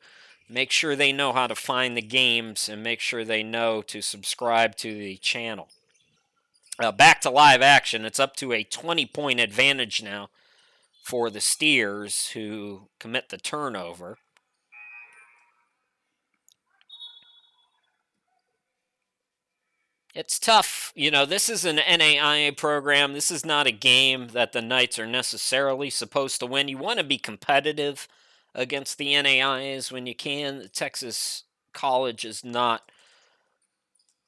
make sure they know how to find the games and make sure they know to subscribe to the channel. Back to live action. It's up to a 20-point advantage now for the Steers, who commit the turnover. It's tough. This is an NAIA program. This is not a game that the Knights are necessarily supposed to win. You want to be competitive against the NAIAs when you can. Texas College is not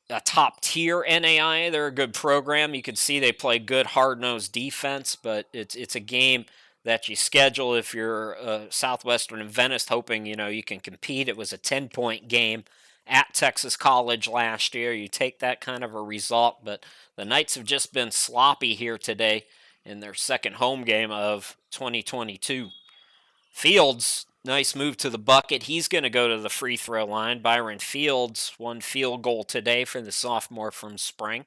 a top-tier NAIA. They're a good program. You can see they play good, hard-nosed defense, but it's a game that you schedule if you're Southwestern and Venice, hoping you can compete. It was a 10-point game at Texas College last year. You take that kind of a result, but the Knights have just been sloppy here today in their second home game of 2022. Fields, nice move to the bucket. He's going to go to the free throw line. Byron Fields, 1 field goal today for the sophomore from Spring.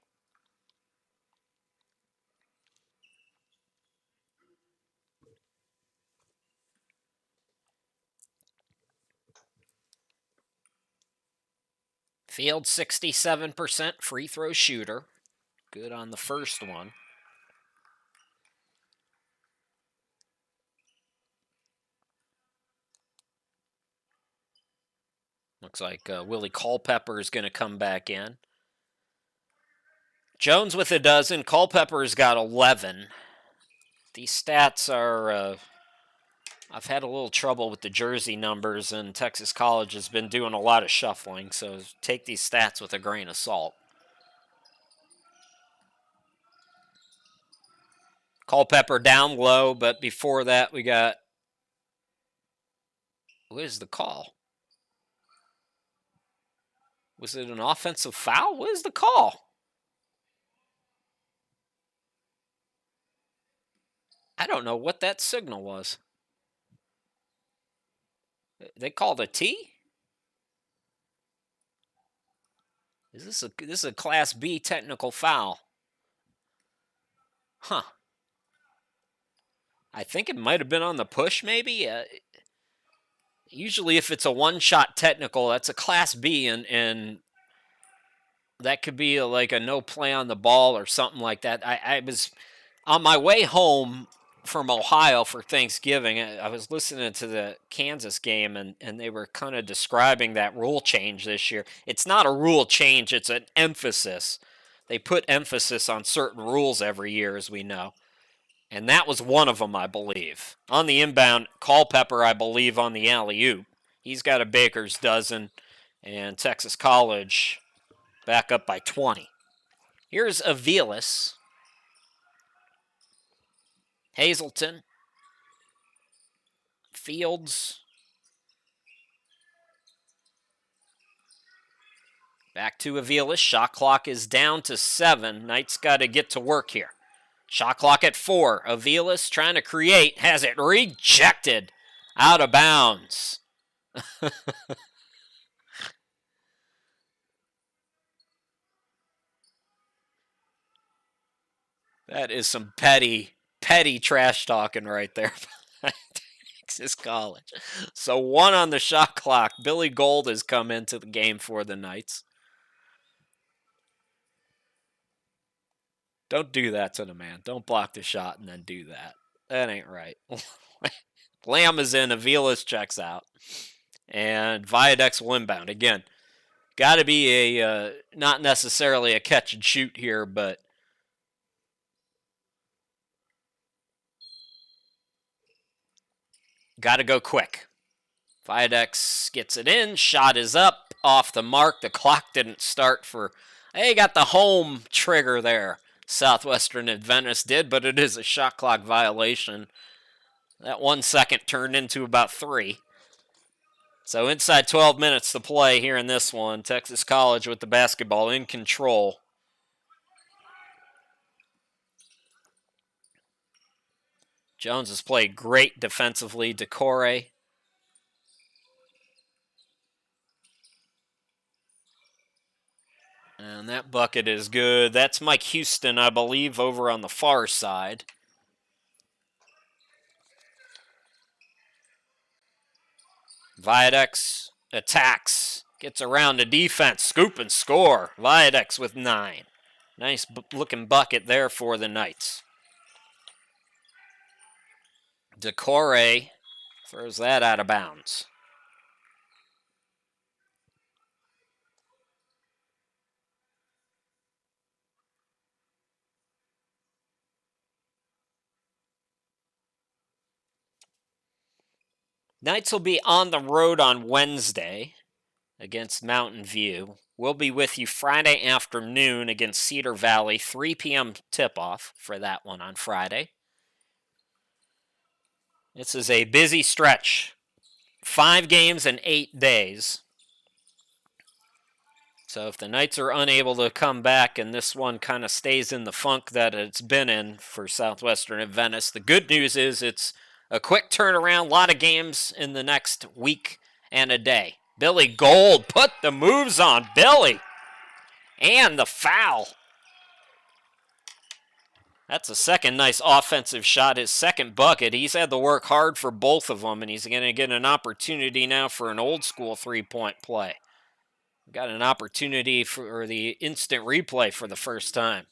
Fields, 67% free throw shooter. Good on the first one. Looks like Willie Culpepper is going to come back in. Jones with a dozen. Culpepper's got 11. These stats are... I've had a little trouble with the jersey numbers, and Texas College has been doing a lot of shuffling, so take these stats with a grain of salt. Culpepper down low, but before that we got... What is the call? Was it an offensive foul? What is the call? I don't know what that signal was. They called a T? This is a Class B technical foul? Huh. I think it might have been on the push, maybe. Usually, if it's a one-shot technical, that's a Class B, and That could be like a no play on the ball or something like that. I was on my way home from Ohio for Thanksgiving. I was listening to the Kansas game, and they were kind of describing that rule change this year. It's not a rule change, it's an emphasis. They put emphasis on certain rules every year, as we know. And that was one of them, I believe. On the inbound, Culpepper, I believe, on the alley-oop. He's got a baker's dozen, and Texas College back up by 20. Here's Aviles. Hazelton. Fields. Back to Aviles. Shot clock is down to 7. Knight's got to get to work here. Shot clock at 4. Aviles trying to create. Has it rejected. Out of bounds. That is some petty trash talking right there by Texas College. So 1 on the shot clock. Billy Gold has come into the game for the Knights. Don't do that to the man. Don't block the shot and then do that. That ain't right. Lamb is in. Aviles checks out. And Viadex will inbound. Again, got to be a not necessarily a catch and shoot here, but got to go quick. Viadex gets it in. Shot is up. Off the mark. The clock didn't start for... They got the home trigger there. Southwestern Adventist did, but it is a shot clock violation. That 1 second turned into about 3. So inside 12 minutes to play here in this one. Texas College with the basketball in control. Jones has played great defensively. Decore. And that bucket is good. That's Mike Houston, I believe, over on the far side. Viadex attacks. Gets around the defense. Scoop and score. Viadex with 9. Nice looking bucket there for the Knights. Decore throws that out of bounds. Knights will be on the road on Wednesday against Mountain View. We'll be with you Friday afternoon against Cedar Valley, 3 p.m. tip-off for that one on Friday. This is a busy stretch. 5 games in 8 days. So if the Knights are unable to come back and this one kind of stays in the funk that it's been in for Southwestern Adventist, the good news is it's a quick turnaround, a lot of games in the next week and a day. Billy Gold put the moves on Billy. And the foul. That's a second nice offensive shot, his second bucket. He's had to work hard for both of them, and he's going to get an opportunity now for an old school three-point play. Got an opportunity for the instant replay for the first time.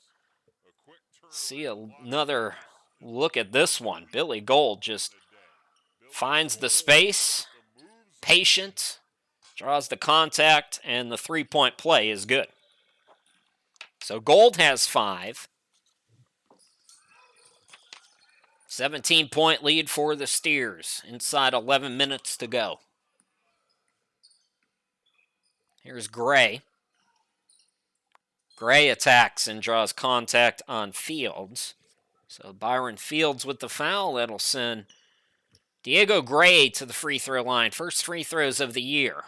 See another look at this one. Billy Gold just finds the space, patient, draws the contact, and the three-point play is good. So Gold has 5. 17-point lead for the Steers. Inside 11 minutes to go. Here's Gray. Gray attacks and draws contact on Fields. So Byron Fields with the foul. That'll send Diego Gray to the free throw line. First free throws of the year.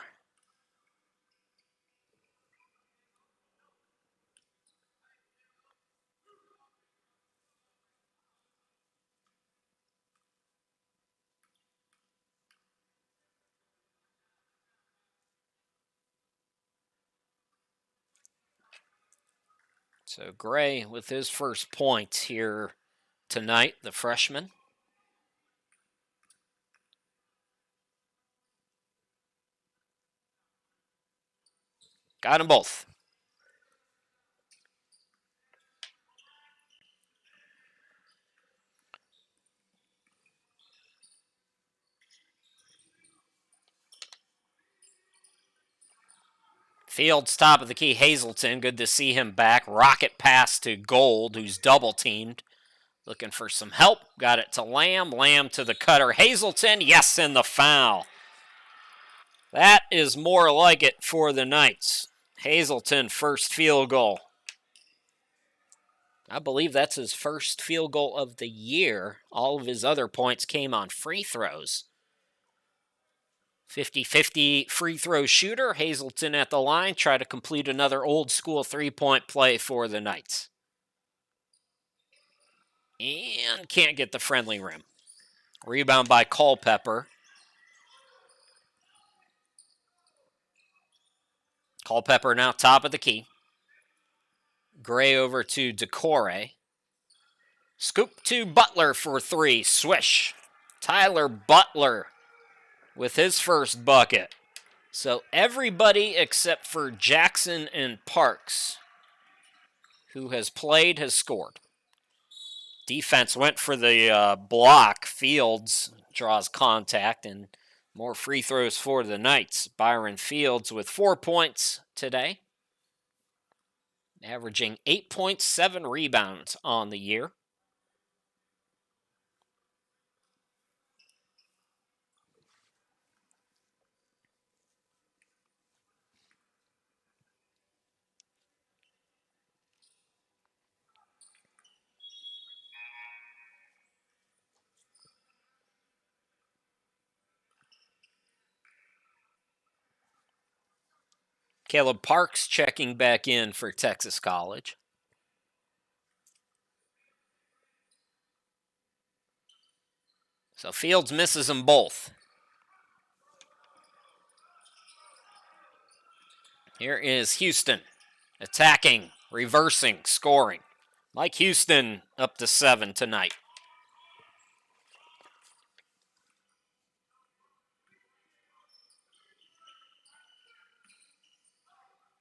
So Gray with his first point here tonight, the freshman. Got them both. Fields top of the key, Hazelton. Good to see him back. Rocket pass to Gold, who's double teamed. Looking for some help. Got it to Lamb. Lamb to the cutter. Hazelton, yes, and the foul. That is more like it for the Knights. Hazelton, first field goal. I believe that's his first field goal of the year. All of his other points came on free throws. 50-50 free throw shooter. Hazelton at the line. Try to complete another old school three-point play for the Knights. And can't get the friendly rim. Rebound by Culpepper. Culpepper now top of the key. Gray over to Decore. Scoop to Butler for three. Swish. Tyler Butler with his first bucket. So everybody except for Jackson and Parks, who has played, has scored. Defense went for the block. Fields draws contact, and more free throws for the Knights. Byron Fields with 4 points today, averaging 8.7 rebounds on the year. Caleb Parks checking back in for Texas College. So Fields misses them both. Here is Houston attacking, reversing, scoring. Mike Houston up to 7 tonight.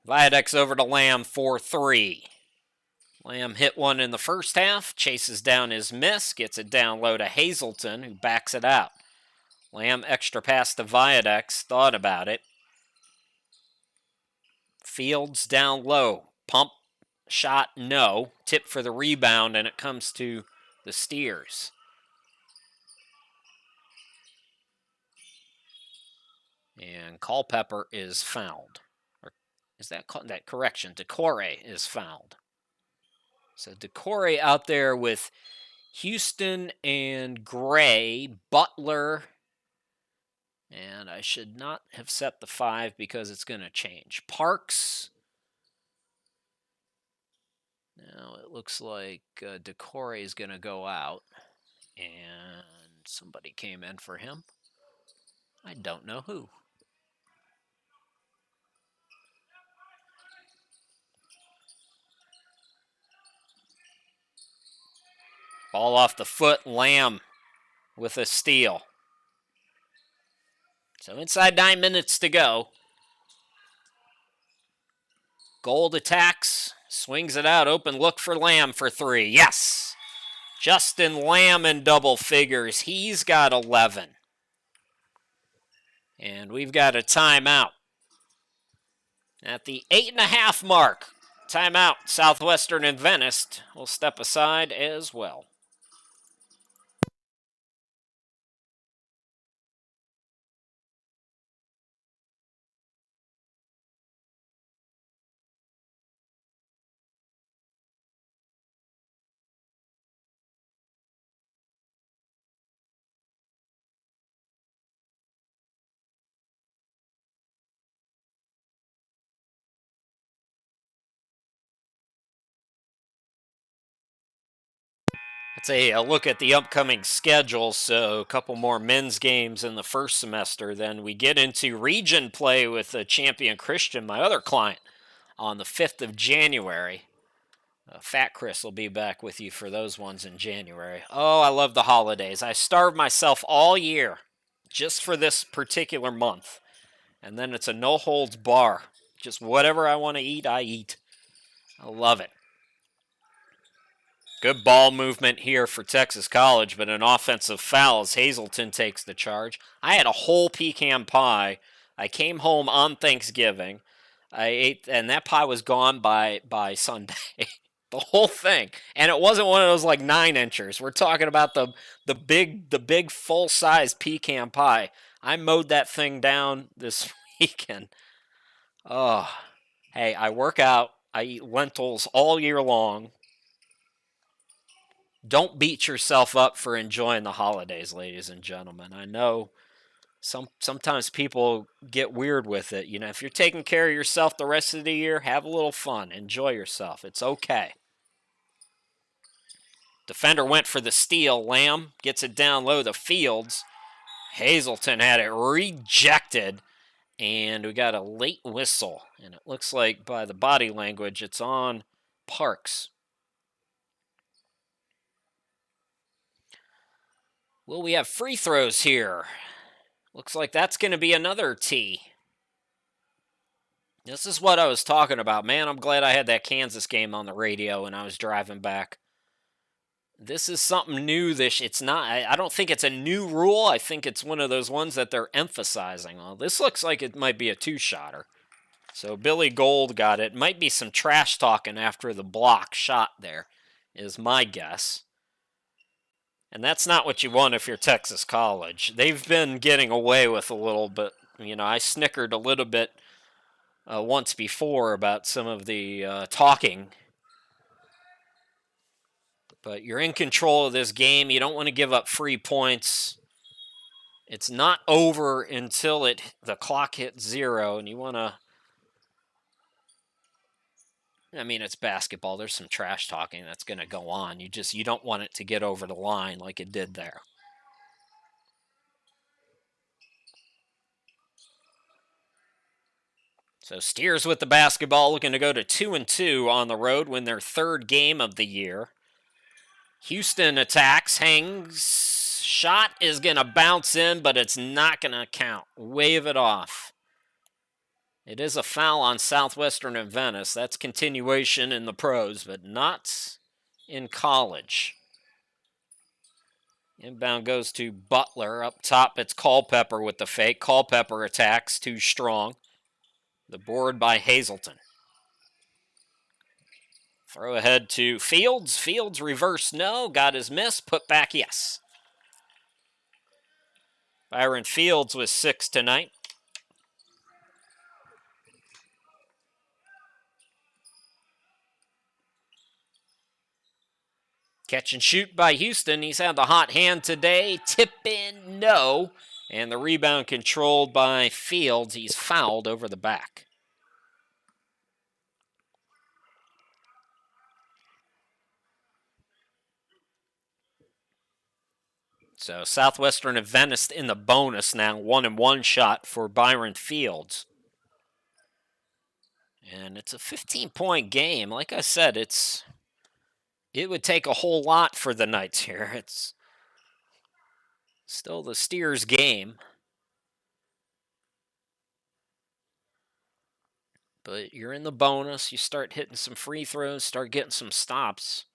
Viadex over to Lamb for 3. Lamb hit one in the first half, chases down his miss, gets it down low to Hazelton, who backs it out. Lamb extra pass to Viadex, thought about it. Fields down low, pump shot, no. Tip for the rebound, and it comes to the Steers. And Culpepper is fouled. Or is that correction? Decore is fouled. So Decore out there with Houston and Gray, Butler, and I should not have set the 5 because it's going to change. Parks. Now it looks like Decore is going to go out, and somebody came in for him. I don't know who. Ball off the foot, Lamb with a steal. So inside 9 minutes to go. Gold attacks, swings it out, open look for Lamb for 3. Yes! Justin Lamb in double figures. He's got 11. And we've got a timeout. At the 8.5 mark, timeout. Southwestern Adventist will step aside as well. Let's a look at the upcoming schedule. So a couple more men's games in the first semester. Then we get into region play with Champion Christian, my other client, on the 5th of January. Fat Chris will be back with you for those ones in January. Oh, I love the holidays. I starve myself all year just for this particular month. And then it's a no-holds bar. Just whatever I want to eat, I eat. I love it. Good ball movement here for Texas College, but an offensive foul as Hazelton takes the charge. I had a whole pecan pie. I came home on Thanksgiving. I ate, and that pie was gone by Sunday. The whole thing, and it wasn't one of those like 9 inchers. We're talking about the big full size pecan pie. I mowed that thing down this weekend. Oh, hey, I work out. I eat lentils all year long. Don't beat yourself up for enjoying the holidays, ladies and gentlemen. I know sometimes people get weird with it. You know, if you're taking care of yourself the rest of the year, have a little fun, enjoy yourself. It's okay. Defender went for the steal. Lamb gets it down low to Fields. Hazelton had it rejected, and we got a late whistle. And it looks like by the body language, it's on Parks. Well, we have free throws here. Looks like that's going to be another tee. This is what I was talking about. Man, I'm glad I had that Kansas game on the radio when I was driving back. This is something new. It's not, I don't think it's a new rule. I think it's one of those ones that they're emphasizing. Well, this looks like it might be a two-shotter. So Billy Gold got it. Might be some trash talking after the block shot there, is my guess. And that's not what you want if you're Texas College. They've been getting away with a little bit. You know, I snickered a little bit once before about some of the talking. But you're in control of this game. You don't want to give up free points. It's not over until the clock hits 0, and you want to... I mean, it's basketball. There's some trash talking that's going to go on. You don't want it to get over the line like it did there. So Steers with the basketball, looking to go to 2-2 on the road, win their 3rd game of the year. Houston attacks, hangs, shot is going to bounce in, but it's not going to count. Wave it off. It is a foul on Southwestern and Venice. That's continuation in the pros, but not in college. Inbound goes to Butler. Up top, it's Culpepper with the fake. Culpepper attacks, too strong. The board by Hazelton. Throw ahead to Fields. Fields reverse no. Got his miss. Put back yes. Byron Fields with 6 tonight. Catch and shoot by Houston. He's had the hot hand today. Tip in, no. And the rebound controlled by Fields. He's fouled over the back. So Southwestern and Venice in the bonus now. 1-1 shot for Byron Fields. And it's a 15-point game. Like I said, it would take a whole lot for the Knights here. It's still the Steers game. But you're in the bonus. You start hitting some free throws, start getting some stops.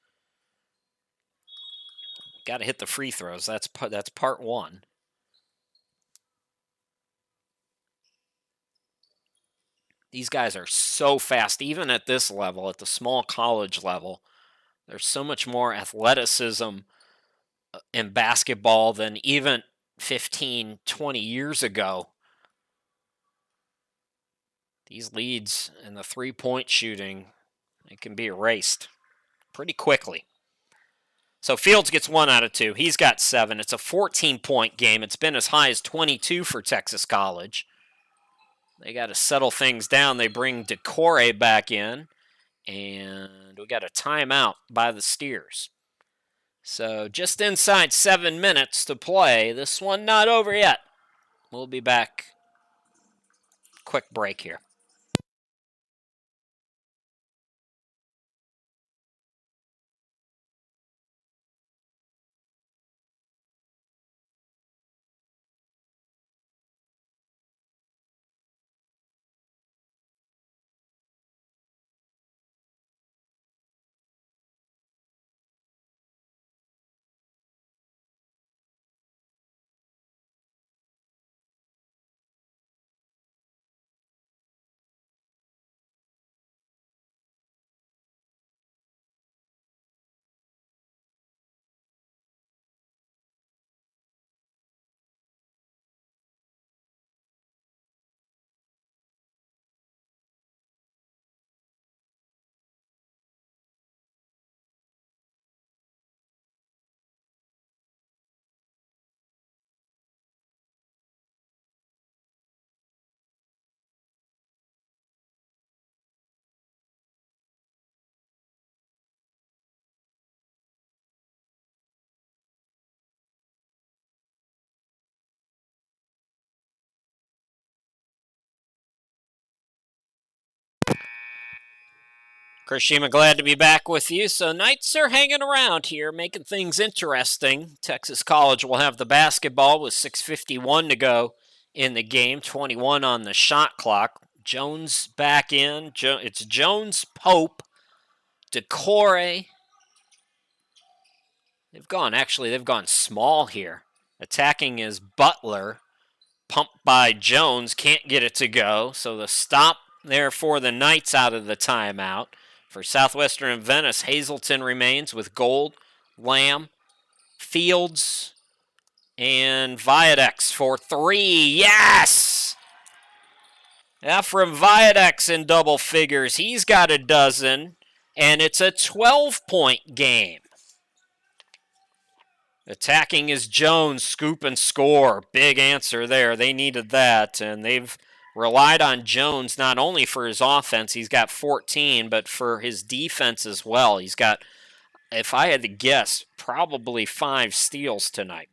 Got to hit the free throws. That's part 1. These guys are so fast, even at this level, at the small college level. There's so much more athleticism in basketball than even 15, 20 years ago. These leads in the three-point shooting, it can be erased pretty quickly. So Fields gets 1 out of 2. He's got 7. It's a 14-point game. It's been as high as 22 for Texas College. They got to settle things down. They bring Decore back in, and we got a timeout by the Steers. So just inside 7 minutes to play. This one not over yet. We'll be back. Quick break here. Chris Shima, glad to be back with you. So Knights are hanging around here, making things interesting. Texas College will have the basketball with 6:51 to go in the game, 21 on the shot clock. Jones back in. It's Jones, Pope, Decore. They've gone small here. Attacking is Butler. Pumped by Jones, can't get it to go. So the stop there for the Knights out of the timeout. For Southwestern Adventist, Hazleton remains with Gold, Lamb, Fields, and Viadex for three. Yes! Ephraim Viadex in double figures. He's got a dozen, and it's a 12-point game. Attacking is Jones, scoop and score. Big answer there. They needed that, and they've relied on Jones not only for his offense, he's got 14, but for his defense as well. He's got, if I had to guess, probably 5 steals tonight.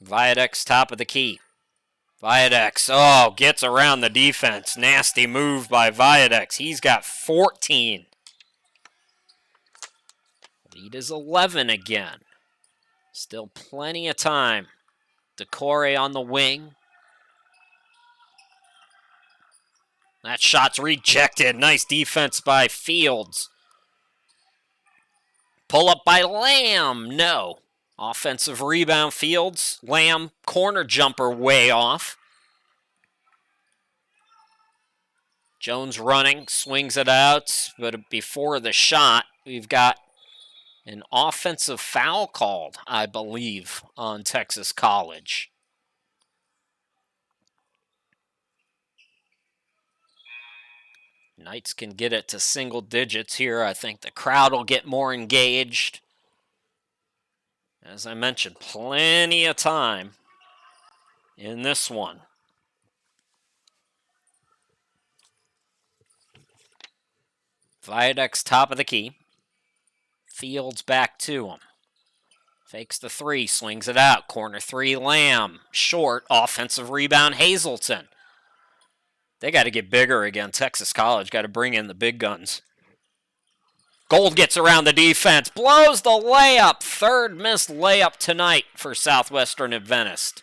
Viadex top of the key. Viadex, gets around the defense. Nasty move by Viadex. He's got 14. Lead is 11 again. Still plenty of time. Decore on the wing. That shot's rejected. Nice defense by Fields. Pull up by Lamb. No. Offensive rebound, Fields. Lamb, corner jumper way off. Jones running, swings it out. But before the shot, we've got an offensive foul called, I believe, on Texas College. Knights can get it to single digits here. I think the crowd will get more engaged. As I mentioned, plenty of time in this one. Viadex top of the key. Fields back to him. Fakes the three, swings it out. Corner three, Lamb. Short, offensive rebound, Hazleton. They got to get bigger again. Texas College got to bring in the big guns. Gold gets around the defense, blows the layup. Third missed layup tonight for Southwestern Adventist.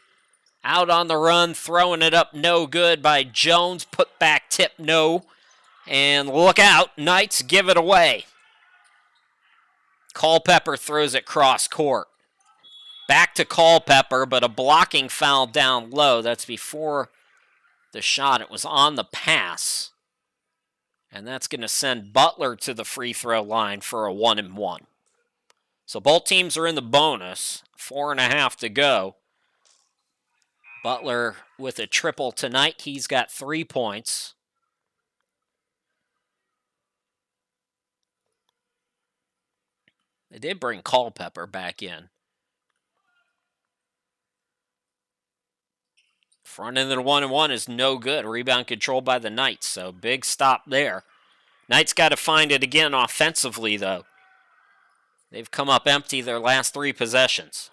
Out on the run, throwing it up, no good by Jones. Put back tip, no. And look out, Knights give it away. Culpepper throws it cross court. Back to Culpepper, but a blocking foul down low. That's before the shot. It was on the pass. And that's going to send Butler to the free throw line for a 1-and-1. So both teams are in the bonus. 4.5 to go. Butler with a triple tonight. He's got 3 points. They did bring Culpepper back in. Front end of the 1-and-1 is no good. Rebound controlled by the Knights, so big stop there. Knights got to find it again offensively, though. They've come up empty their last 3 possessions.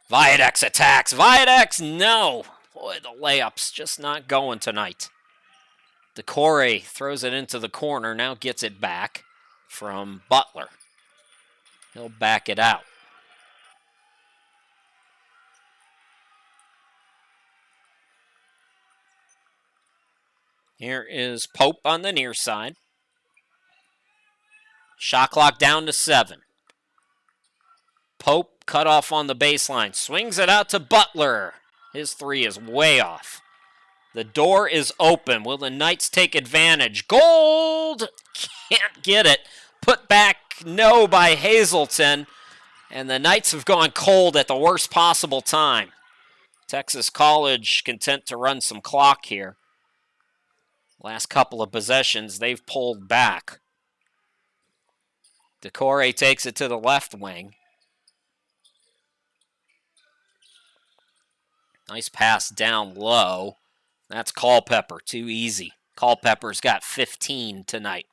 Viadex attacks. Viadex, no. Boy, the layup's just not going tonight. Decore throws it into the corner, now gets it back from Butler. He'll back it out. Here is Pope on the near side. Shot clock down to 7. Pope cut off on the baseline. Swings it out to Butler. His 3 is way off. The door is open. Will the Knights take advantage? Gold! Can't get it. Put back, no, by Hazleton. And the Knights have gone cold at the worst possible time. Texas College content to run some clock here. Last couple of possessions, they've pulled back. Decore takes it to the left wing. Nice pass down low. That's Culpepper, too easy. Culpepper's got 15 tonight.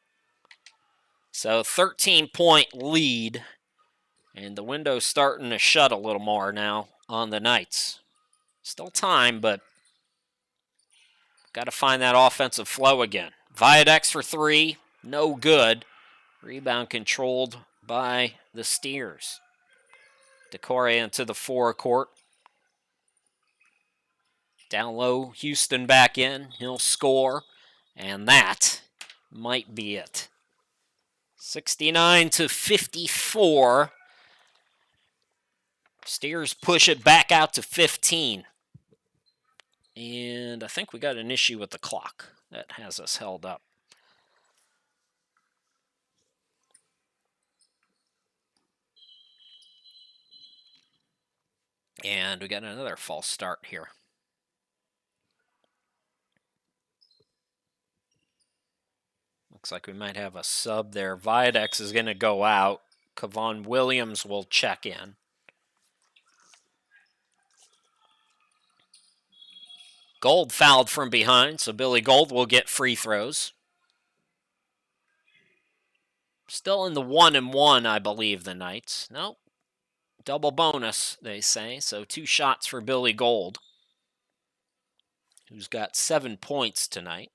So 13-point lead, and the window's starting to shut a little more now on the Knights. Still time, but got to find that offensive flow again. Viadex for 3, no good. Rebound controlled by the Steers. Decore into the forecourt. Down low, Houston back in. He'll score, and that might be it. 69-54. Steers push it back out to 15. And I think we got an issue with the clock that has us held up. And we got another false start here. Looks like we might have a sub there. Viadex is going to go out. Kevon Williams will check in. Gold fouled from behind, so Billy Gold will get free throws. Still in the 1-1, I believe, the Knights. Nope. Double bonus, they say. So 2 shots for Billy Gold, who's got 7 points tonight.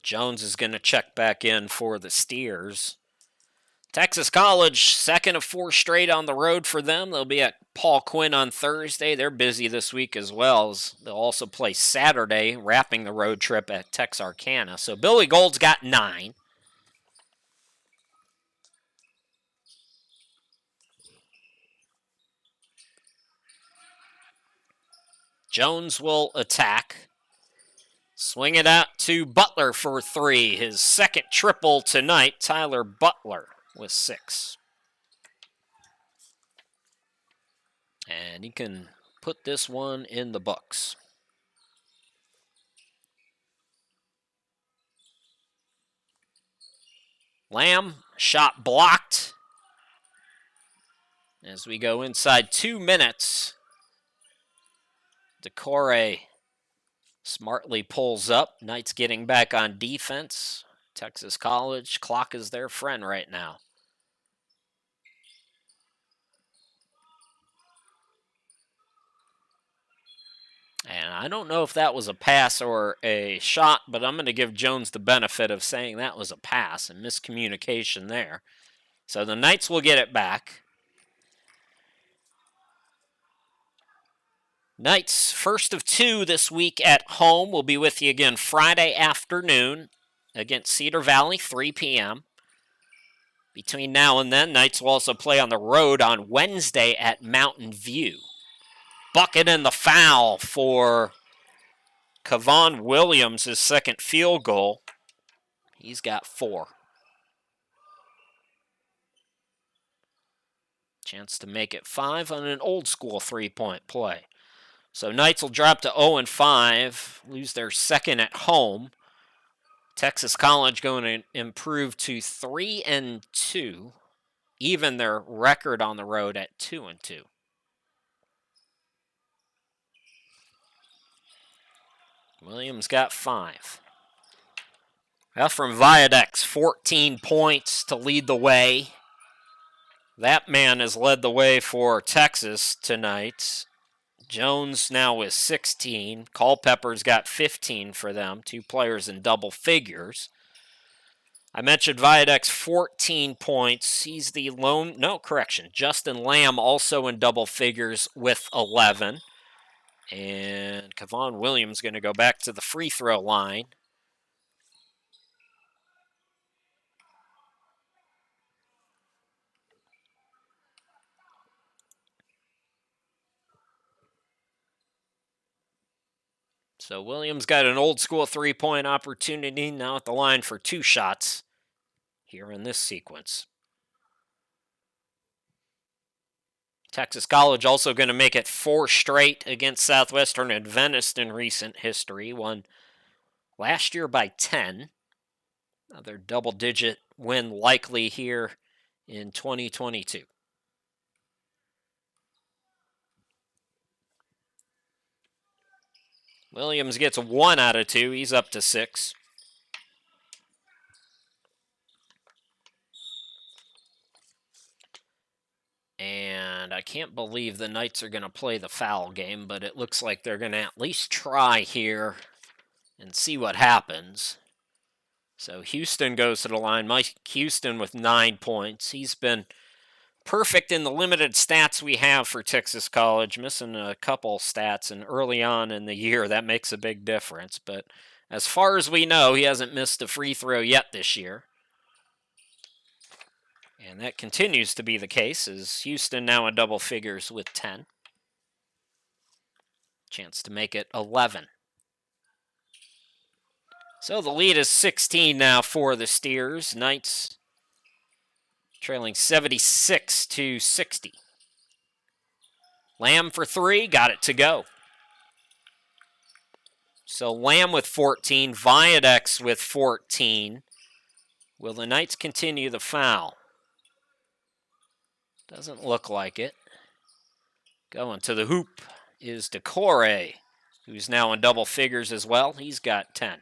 Jones is going to check back in for the Steers. Texas College, 2nd of 4 straight on the road for them. They'll be at Paul Quinn on Thursday. They're busy this week as well. They'll also play Saturday, wrapping the road trip at Texarkana. So Billy Gold's got 9. Jones will attack. Swing it out to Butler for 3. His 2nd triple tonight. Tyler Butler with 6. And he can put this one in the books. Lamb, shot blocked. As we go inside 2 minutes, Decore smartly pulls up. Knights getting back on defense. Texas College, clock is their friend right now. And I don't know if that was a pass or a shot, but I'm going to give Jones the benefit of saying that was a pass and miscommunication there. So the Knights will get it back. Knights, first of 2 this week at home. We'll be with you again Friday afternoon against Cedar Valley, 3 p.m. Between now and then, Knights will also play on the road on Wednesday at Mountain View. Bucket and the foul for Kevon Williams, his 2nd field goal. He's got 4. Chance to make it 5 on an old school 3-point play. So Knights will drop to 0-5, lose their 2nd at home. Texas College going to improve to 3-2, even their record on the road at 2-2. Williams got 5. Well, from Viadex, 14 points to lead the way. That man has led the way for Texas tonight. Jones now with 16. Culpepper's got 15 for them. 2 players in double figures. I mentioned Viadex, 14 points. He's the lone, no, correction. Justin Lamb also in double figures with 11. And Kevon Williams going to go back to the free throw line. So Williams got an old school 3-point opportunity, now at the line for 2 shots here in this sequence. Texas College also going to make it 4 straight against Southwestern Adventist in recent history. Won last year by 10. Another double-digit win likely here in 2022. Williams gets 1 out of 2. He's up to 6. And I can't believe the Knights are going to play the foul game, but it looks like they're going to at least try here and see what happens. So Houston goes to the line. Mike Houston with 9 points. He's been perfect in the limited stats we have for Texas College, missing a couple stats, and early on in the year that makes a big difference. But as far as we know, he hasn't missed a free throw yet this year. And that continues to be the case, as Houston now in double figures with 10. Chance to make it 11. So the lead is 16 now for the Steers. Knights trailing 76-60. Lamb for 3, got it to go. So Lamb with 14, Viadex with 14. Will the Knights continue the foul? Doesn't look like it. Going to the hoop is Decore, who's now in double figures as well. He's got 10.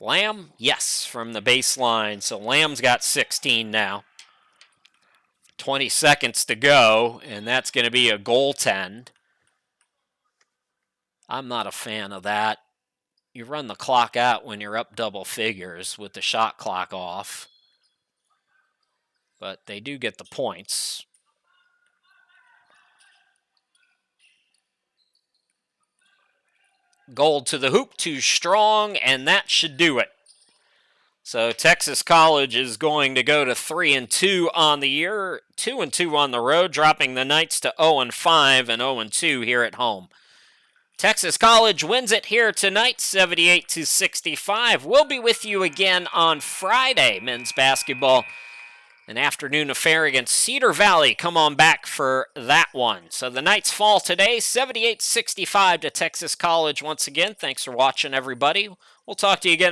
Lamb, yes, from the baseline. So Lamb's got 16 now. 20 seconds to go, and that's going to be a goaltend. I'm not a fan of that. You run the clock out when you're up double figures with the shot clock off. But they do get the points. Gold to the hoop, too strong, and that should do it. So Texas College is going to go to 3-2 on the year, 2-2 on the road, dropping the Knights to 0-5 and 0-2 here at home. Texas College wins it here tonight, 78-65. We'll be with you again on Friday, men's basketball. An afternoon affair against Cedar Valley. Come on back for that one. So the Knights fall today, 78-65 to Texas College once again. Thanks for watching, everybody. We'll talk to you again on